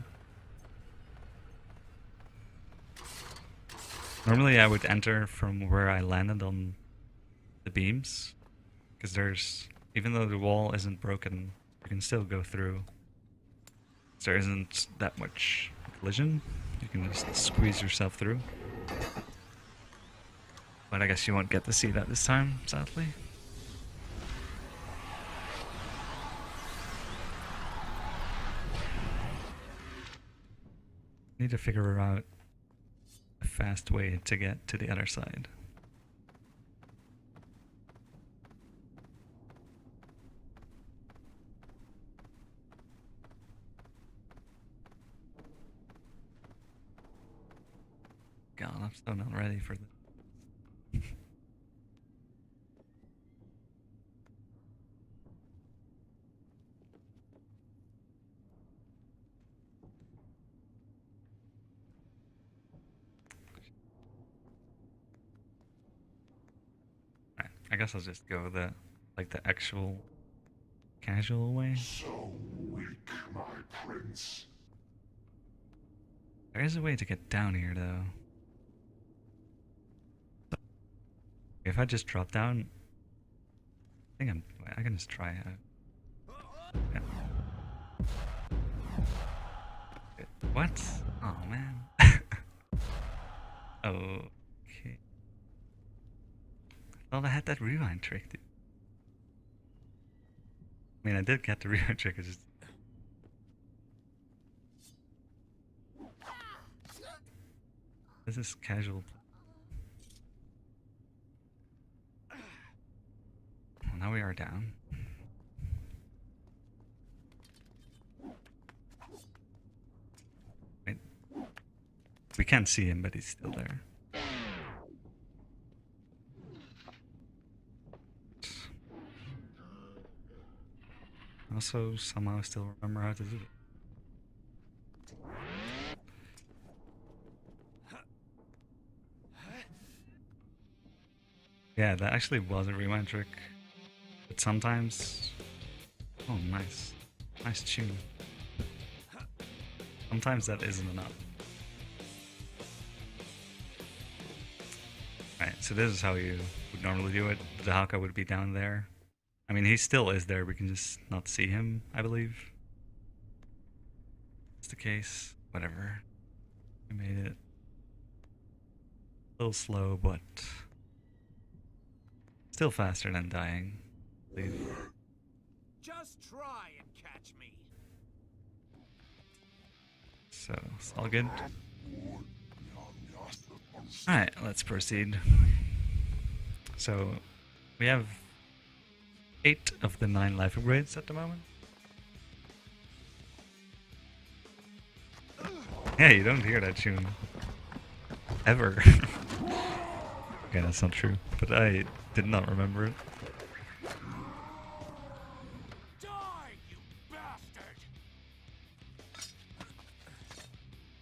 Normally I would enter from where I landed on the beams. Because there's, even though the wall isn't broken, you can still go through. So there isn't that much collision. You can just squeeze yourself through. But I guess you won't get to see that this time, sadly. Need to figure out a fast way to get to the other side. God, I'm so not ready for this. Alright, I guess I'll just go the the actual casual way. So weak, my prince. There is a way to get down here though. If I just drop down, I think I can just try it. Yeah. What? Oh man. Okay. I thought I had that rewind trick, dude. I mean, I did get the rewind trick. It's just this is casual. Well, now we are down. Wait. We can't see him, but he's still there. Also, somehow still remember how to do it. Yeah, that actually was a rewind trick. But sometimes... Oh, nice. Nice tune. Sometimes that isn't enough. Right, so this is how you would normally do it. The Halka would be down there. I mean, he still is there, we can just not see him, I believe. That's the case. Whatever. We made it. A little slow, but... still faster than dying. I believe. Just try and catch me. So, it's all good. Alright, let's proceed. So, we have 8 of the 9 life upgrades at the moment. Yeah, you don't hear that tune. Ever. Okay, that's not true. But I did not remember it. Die, you bastard!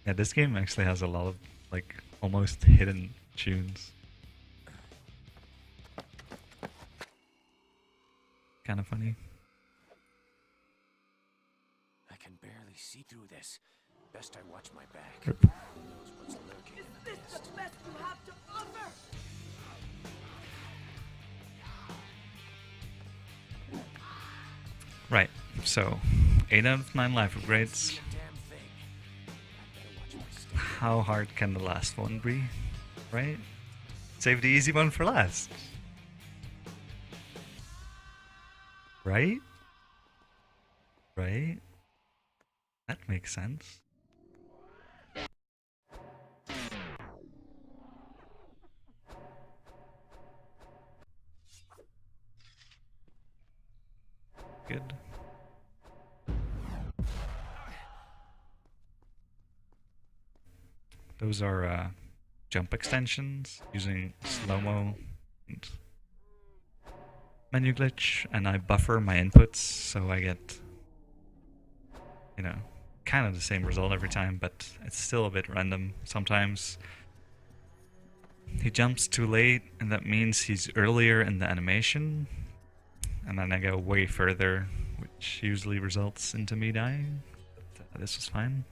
Yeah, this game actually has a lot of, like, almost hidden tunes. Kind of funny. I can barely see through this. Best I watch my back. Rip. Who knows what's lurking in the This mist? the best you have to offer. Right, so 8 out of 9 life upgrades. Damn thing. I better watch my step. How hard can the last one be? Right? Save the easy one for last. Right? Right? That makes sense. Good. Those are jump extensions using slow-mo and menu glitch, and I buffer my inputs so I get, you know, kind of the same result every time, but it's still a bit random. Sometimes he jumps too late, and that means he's earlier in the animation, and then I go way further, which usually results into me dying. But this was fine.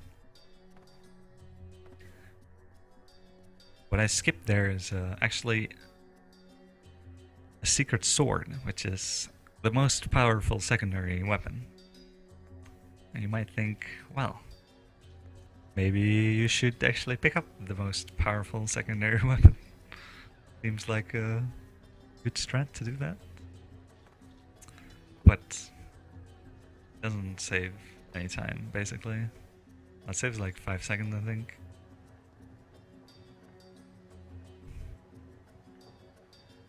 What I skipped there is actually a secret sword, which is the most powerful secondary weapon. And you might think, well, maybe you should actually pick up the most powerful secondary weapon. Seems like a good strat to do that. But doesn't save any time, basically. That saves like 5 seconds, I think.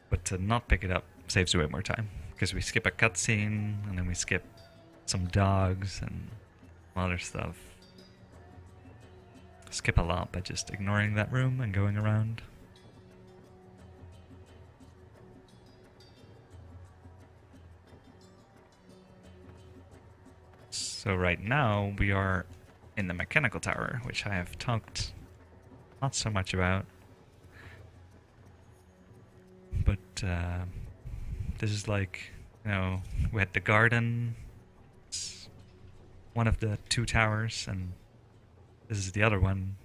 But to not pick it up saves way more time, because we skip a cutscene and then we skip some dogs and other stuff. Skip a lot by just ignoring that room and going around. So right now we are in the mechanical tower, which I have talked not so much about. But this is like, you know, we had the garden, it's one of the 2 towers, and this is the other one,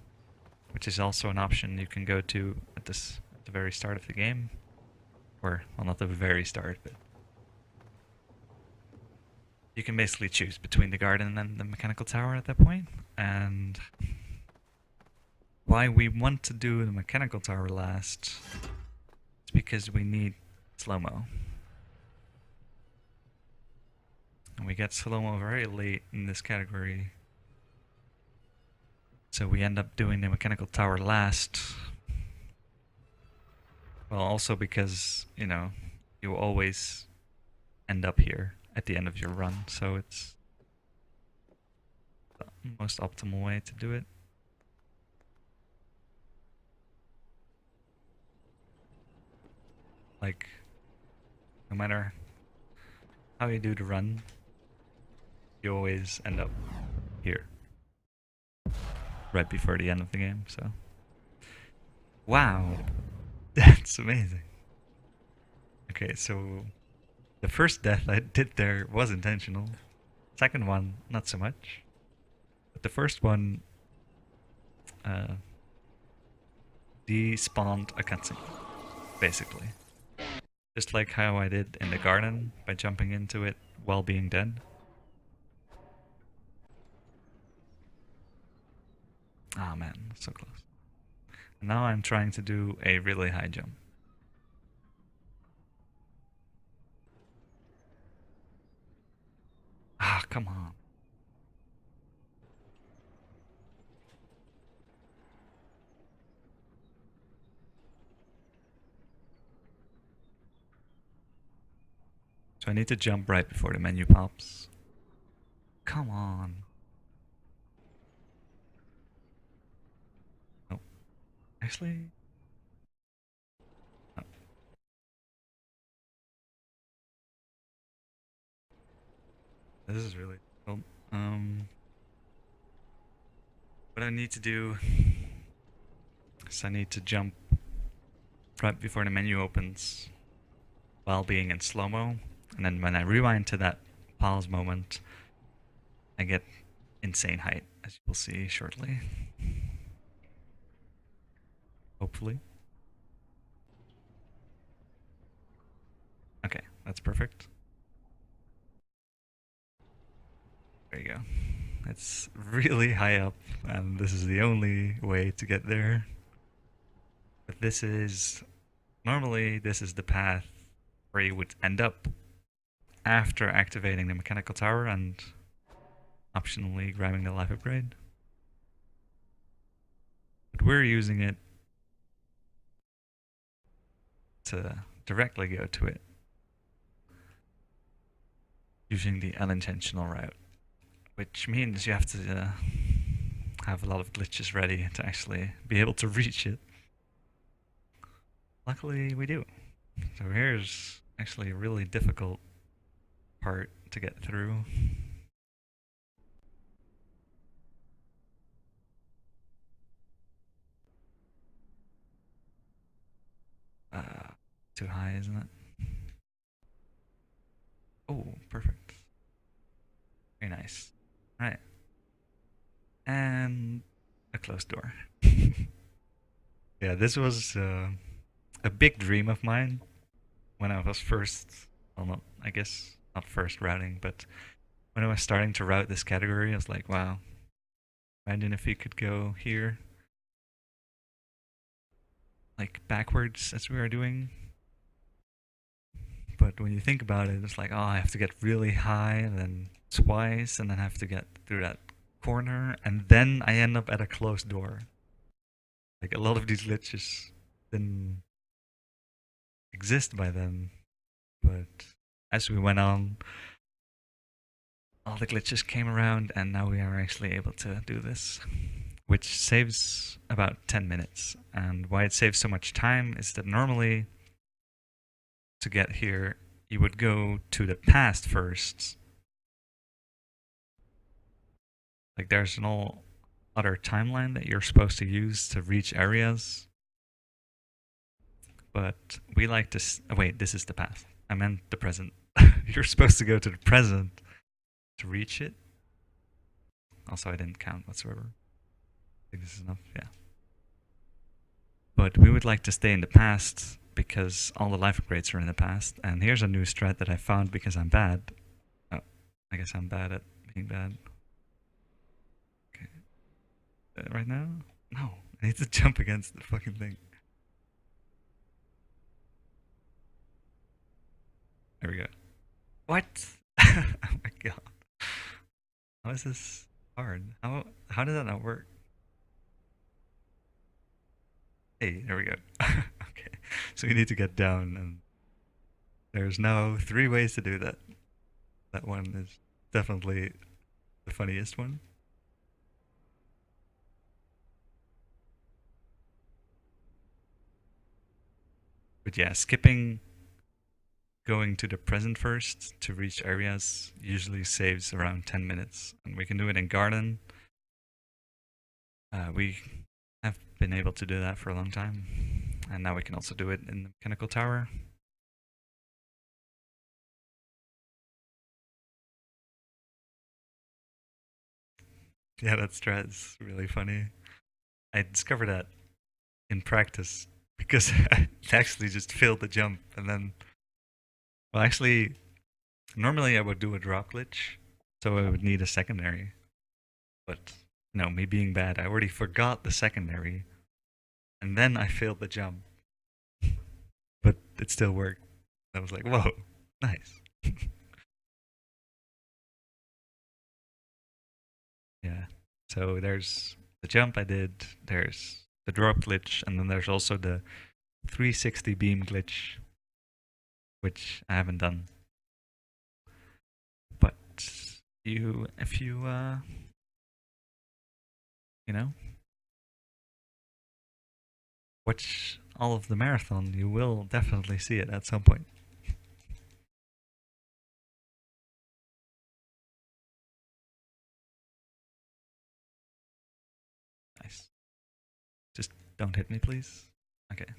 which is also an option you can go to at the very start of the game. Or, well, not the very start, but you can basically choose between the garden and the mechanical tower at that point. And why we want to do the mechanical tower last is because we need slow-mo. And we get slow-mo very late in this category. So we end up doing the mechanical tower last. Well, also because, you know, you always end up here at the end of your run, so it's the most optimal way to do it. Like, no matter how you do the run, you always end up here. Right before the end of the game, so. Wow! That's amazing. Okay, so the first death I did there was intentional. Second one, not so much. But the first one despawned a cutscene, basically. Just like how I did in the garden by jumping into it while being dead. Ah, man, so close. And now I'm trying to do a really high jump. Ah, come on. So I need to jump right before the menu pops. Come on. Oh. Actually... Oh. This is really difficult. What I need to do is I need to jump right before the menu opens while being in slow-mo, and then when I rewind to that pause moment, I get insane height, as you will see shortly. Hopefully. Okay, that's perfect. There you go. It's really high up, and this is the only way to get there. But this is... Normally, this is the path where you would end up after activating the mechanical tower and optionally grabbing the life upgrade. But we're using it to directly go to it, using the unintentional route, which means you have to have a lot of glitches ready to actually be able to reach it. Luckily, we do. So here's actually a really difficult part to get through. Too high, isn't it? Oh, perfect. Very nice. Right. And a closed door. Yeah, this was a big dream of mine when I was first, well, not, I guess not first routing, but when I was starting to route this category, I was like, wow, imagine if you could go here, like backwards as we are doing. But when you think about it, it's like, oh, I have to get really high and then twice, and then I have to get through that corner, and then I end up at a closed door. Like, a lot of these glitches didn't exist by then, but as we went on, all the glitches came around, and now we are actually able to do this, which saves about 10 minutes. And why it saves so much time is that normally, to get here, you would go to the past first. Like, there's an all other timeline that you're supposed to use to reach areas. But we like to... oh, wait, this is the past. I meant the present. You're supposed to go to the present to reach it. Also, I didn't count whatsoever. I think this is enough, yeah. But we would like to stay in the past because all the life upgrades are in the past. And here's a new strat that I found because I'm bad. Oh, I guess I'm bad at being bad. Okay. Right now? No, I need to jump against the fucking thing. There we go. What? Oh my god. How is this hard? How did that not work? Hey, there we go. Okay. So we need to get down, and there's now 3 ways to do that. That one is definitely the funniest one. But yeah, skipping going to the present first to reach areas usually saves around 10 minutes. And we can do it in garden. We have been able to do that for a long time. And now we can also do it in the mechanical tower. Yeah, that strat is really funny. I discovered that in practice because I actually just failed the jump and then... Well, actually, normally I would do a drop glitch, so I would need a secondary. But, no, me being bad, I already forgot the secondary, and then I failed the jump. But it still worked. I was like, whoa, nice. Yeah, so there's the jump I did, there's the drop glitch, and then there's also the 360 beam glitch, which I haven't done. But if you know, watch all of the marathon, you will definitely see it at some point. Nice. Just don't hit me, please. Okay.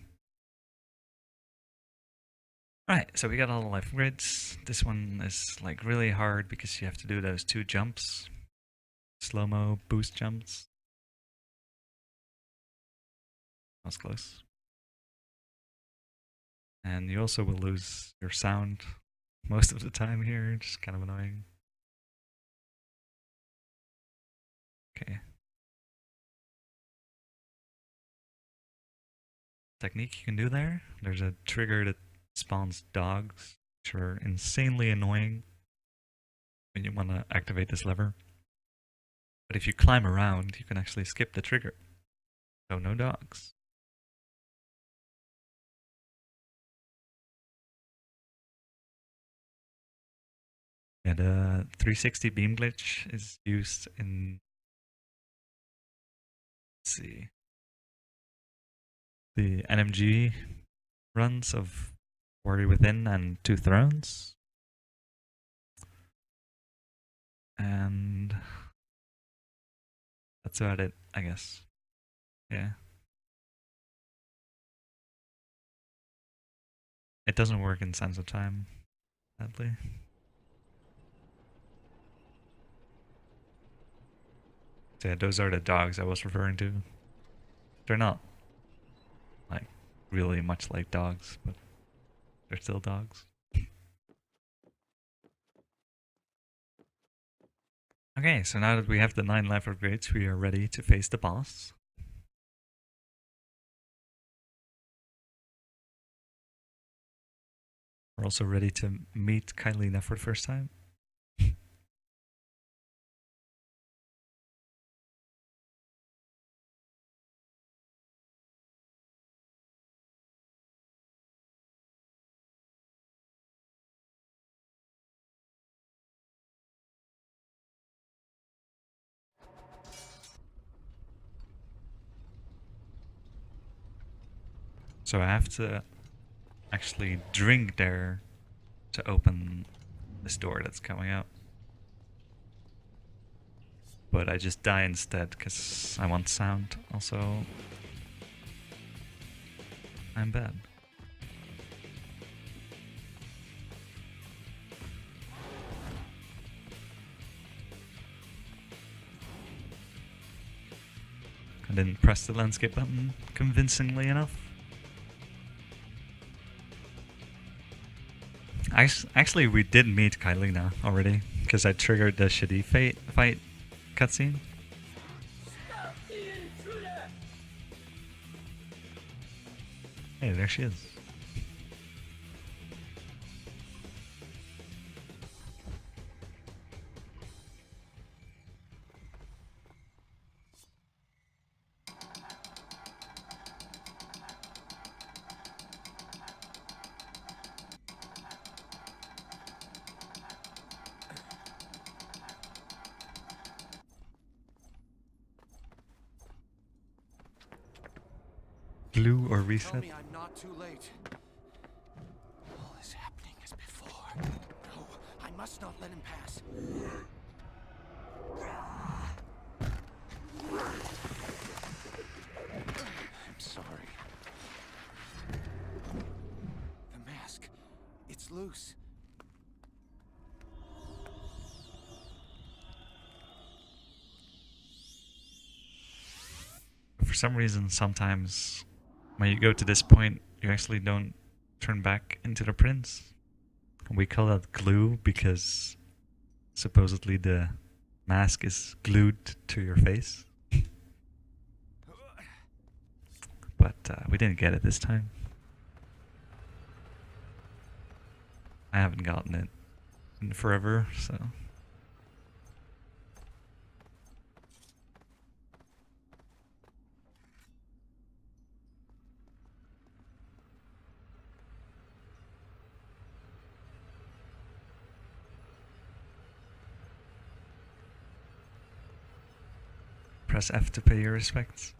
Alright, so we got all the life grids. This one is like really hard because you have to do those 2 jumps. Slow-mo boost jumps. That was close. And you also will lose your sound most of the time here, just kind of annoying. Okay. Technique you can do there. There's a trigger that spawns dogs, which are insanely annoying when you want to activate this lever. But if you climb around, you can actually skip the trigger. So no dogs. Yeah, the 360 beam glitch is used in... Let's see. The NMG runs of Warrior Within and Two Thrones. And that's about it, I guess. Yeah. It doesn't work in Sands of Time, sadly. So yeah, those are the dogs I was referring to. They're not like really much like dogs, but they're still dogs. Okay, so now that we have the 9 life upgrades, we are ready to face the boss. We're also ready to meet Kylie for the first time. So I have to actually drink there to open this door that's coming out. But I just die instead because I want sound. Also, I'm bad. I didn't press the landscape button convincingly enough. Actually, we did meet Kylina already, because I triggered the shitty fight cutscene. Hey, there she is. Glue or Tell reset? me I'm not too late. All is happening as before. No, I must not let him pass. I'm sorry. The mask, it's loose. For some reason, sometimes when you go to this point, you actually don't turn back into the prince. We call that glue because supposedly the mask is glued to your face. But we didn't get it this time. I haven't gotten it in forever, so... Press F to pay your respects.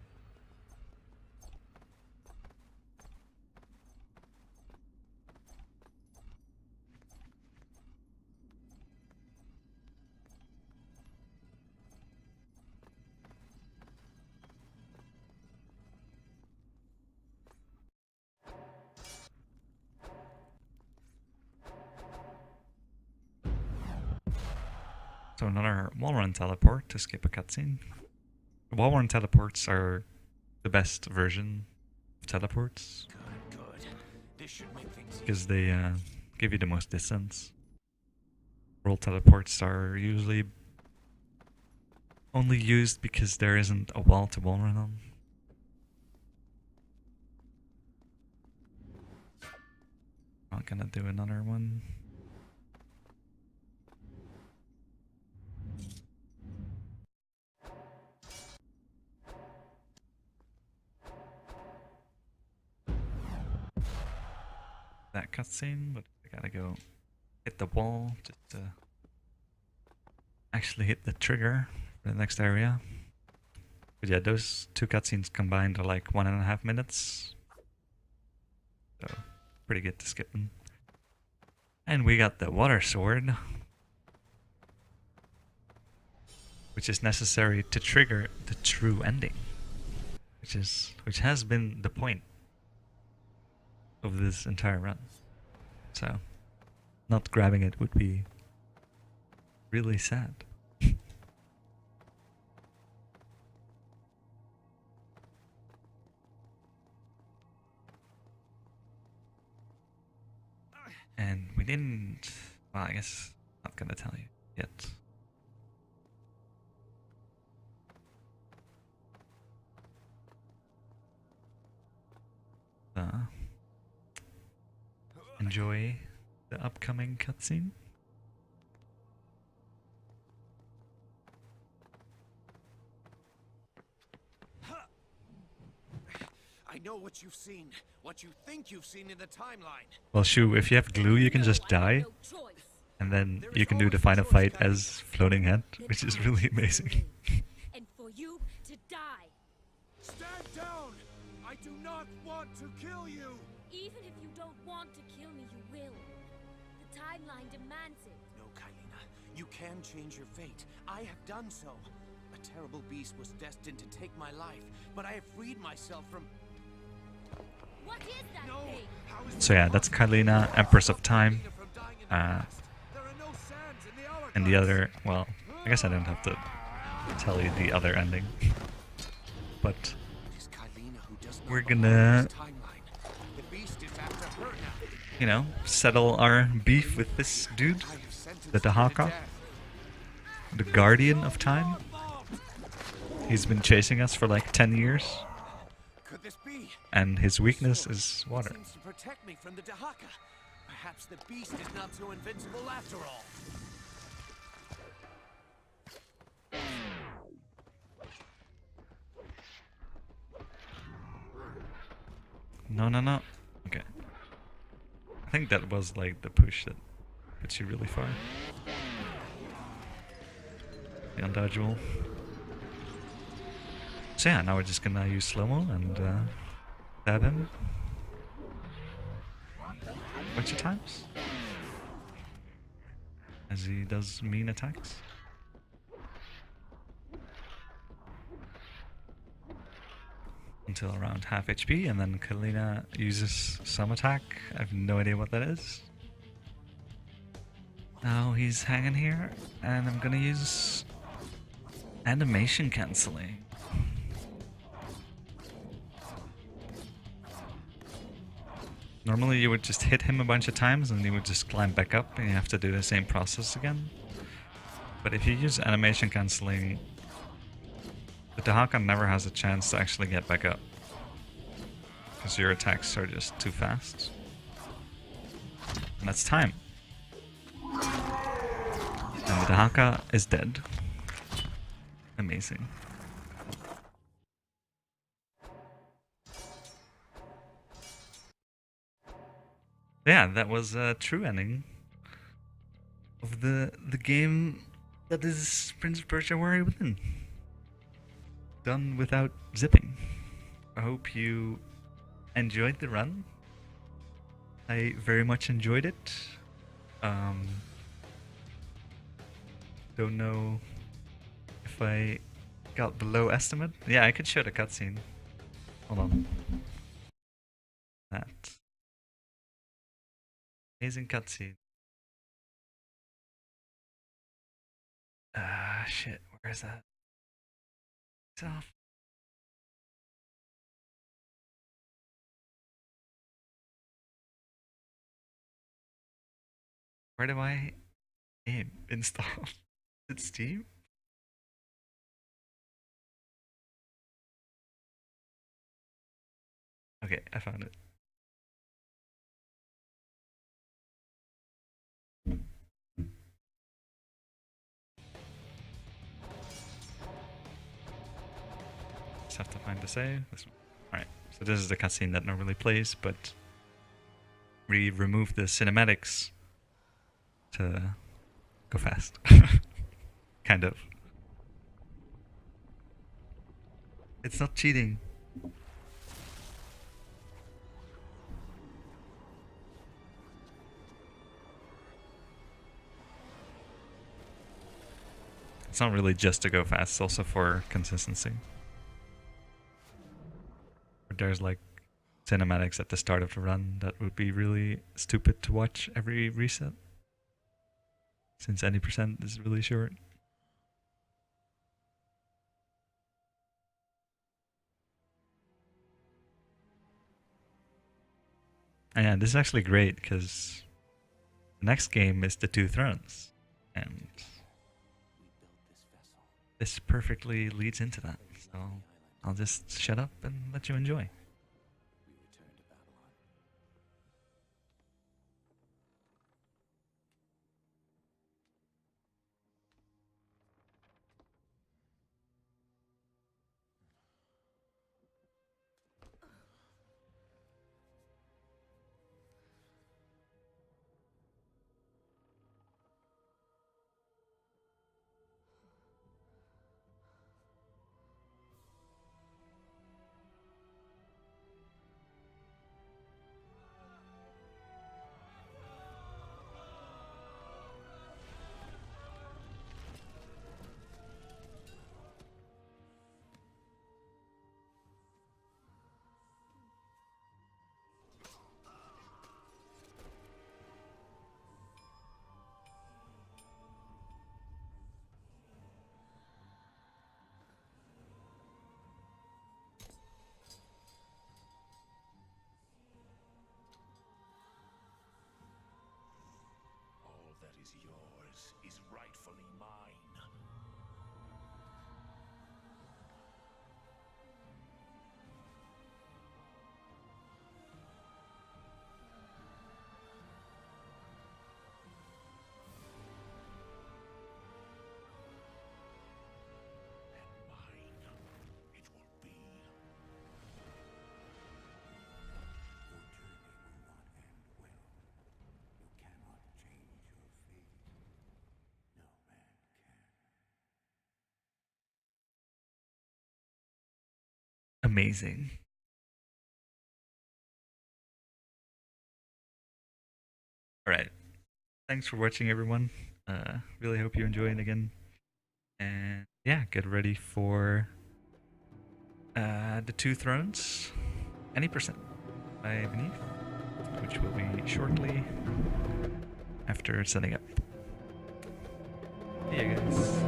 So another wall run teleport to skip a cutscene. Wall run teleports are the best version of teleports Good. This should make things because they give you the most distance. Roll teleports are usually only used because there isn't a wall to wall run on. Not gonna do another one. That cutscene, but I gotta go hit the wall just to actually hit the trigger for the next area. But yeah, those two cutscenes combined are like 1.5 minutes. So, pretty good to skip them. And we got the water sword, which is necessary to trigger the true ending. Which has been the point of this entire run. So, not grabbing it would be really sad. And we didn't... Well, I guess not gonna tell you yet. Enjoy the upcoming cutscene. I know what you've seen, what you think you've seen in the timeline. Well, Shu, if you have glue, you can just die, and then you can do the final fight as floating head, which is really amazing. And for you to die. Stand down! I do not want to kill you! Even if you don't want to kill me, you will. The timeline demands it. No, Kylina. You can change your fate. I have done so. A terrible beast was destined to take my life, but I have freed myself from... What is that No! thing? How is So yeah, that's Kylina, Empress of Time. Kylina from dying in the past? There are no sands in the hourglass. And the other, well, I guess I don't have to tell you the other ending. But It is Kylina who does not we're belong gonna, in this timeline. The beast is after her now. you know, settle our beef with this dude, I have sentenced the her to Dahaka, death. the Guardian of Time. He's been chasing us for like 10 years, Could this be? and his weakness is It water. seems to protect me from the Dahaka. Perhaps the beast is not so invincible after all. No, no, no. Okay. I think that was like the push that puts you really far. The undodgeable. So yeah, now we're just gonna use slow-mo and stab him a bunch of times as he does mean attacks. Until around half HP, and then Kylina uses some attack. I have no idea what that is. Now he's hanging here, and I'm gonna use animation cancelling. Normally you would just hit him a bunch of times and he would just climb back up and you have to do the same process again. But if you use animation cancelling, the Dahaka never has a chance to actually get back up. Because your attacks are just too fast. And that's time. And the Dahaka is dead. Amazing. Yeah, that was a true ending of the game that is Prince of Persia Warrior Within. Done without zipping. I hope you enjoyed the run. I very much enjoyed it. Don't know if I got below estimate. Yeah, I could show the cutscene. Hold on. That. Amazing cutscene. Shit, where is that? It's off. Where do I game install? Is it Steam? Okay, I found it. Just have to find the save. This one. Alright, so this is the cutscene that normally plays, but we removed the cinematics to go fast. Kind of. It's not cheating. It's not really just to go fast, it's also for consistency. But there's like cinematics at the start of the run that would be really stupid to watch every reset, since any percent is really short. And yeah, this is actually great because the next game is the Two Thrones, and this perfectly leads into that. So I'll just shut up and let you enjoy. is yours is rightfully mine. And mine it will be. Your journey will not end well. You cannot change your fate. No man can. Amazing. All right. Thanks for watching, everyone. Really hope you enjoy it again. And yeah, get ready for the Two Thrones, Any Percent by Beneath, which will be shortly after setting up. See you guys.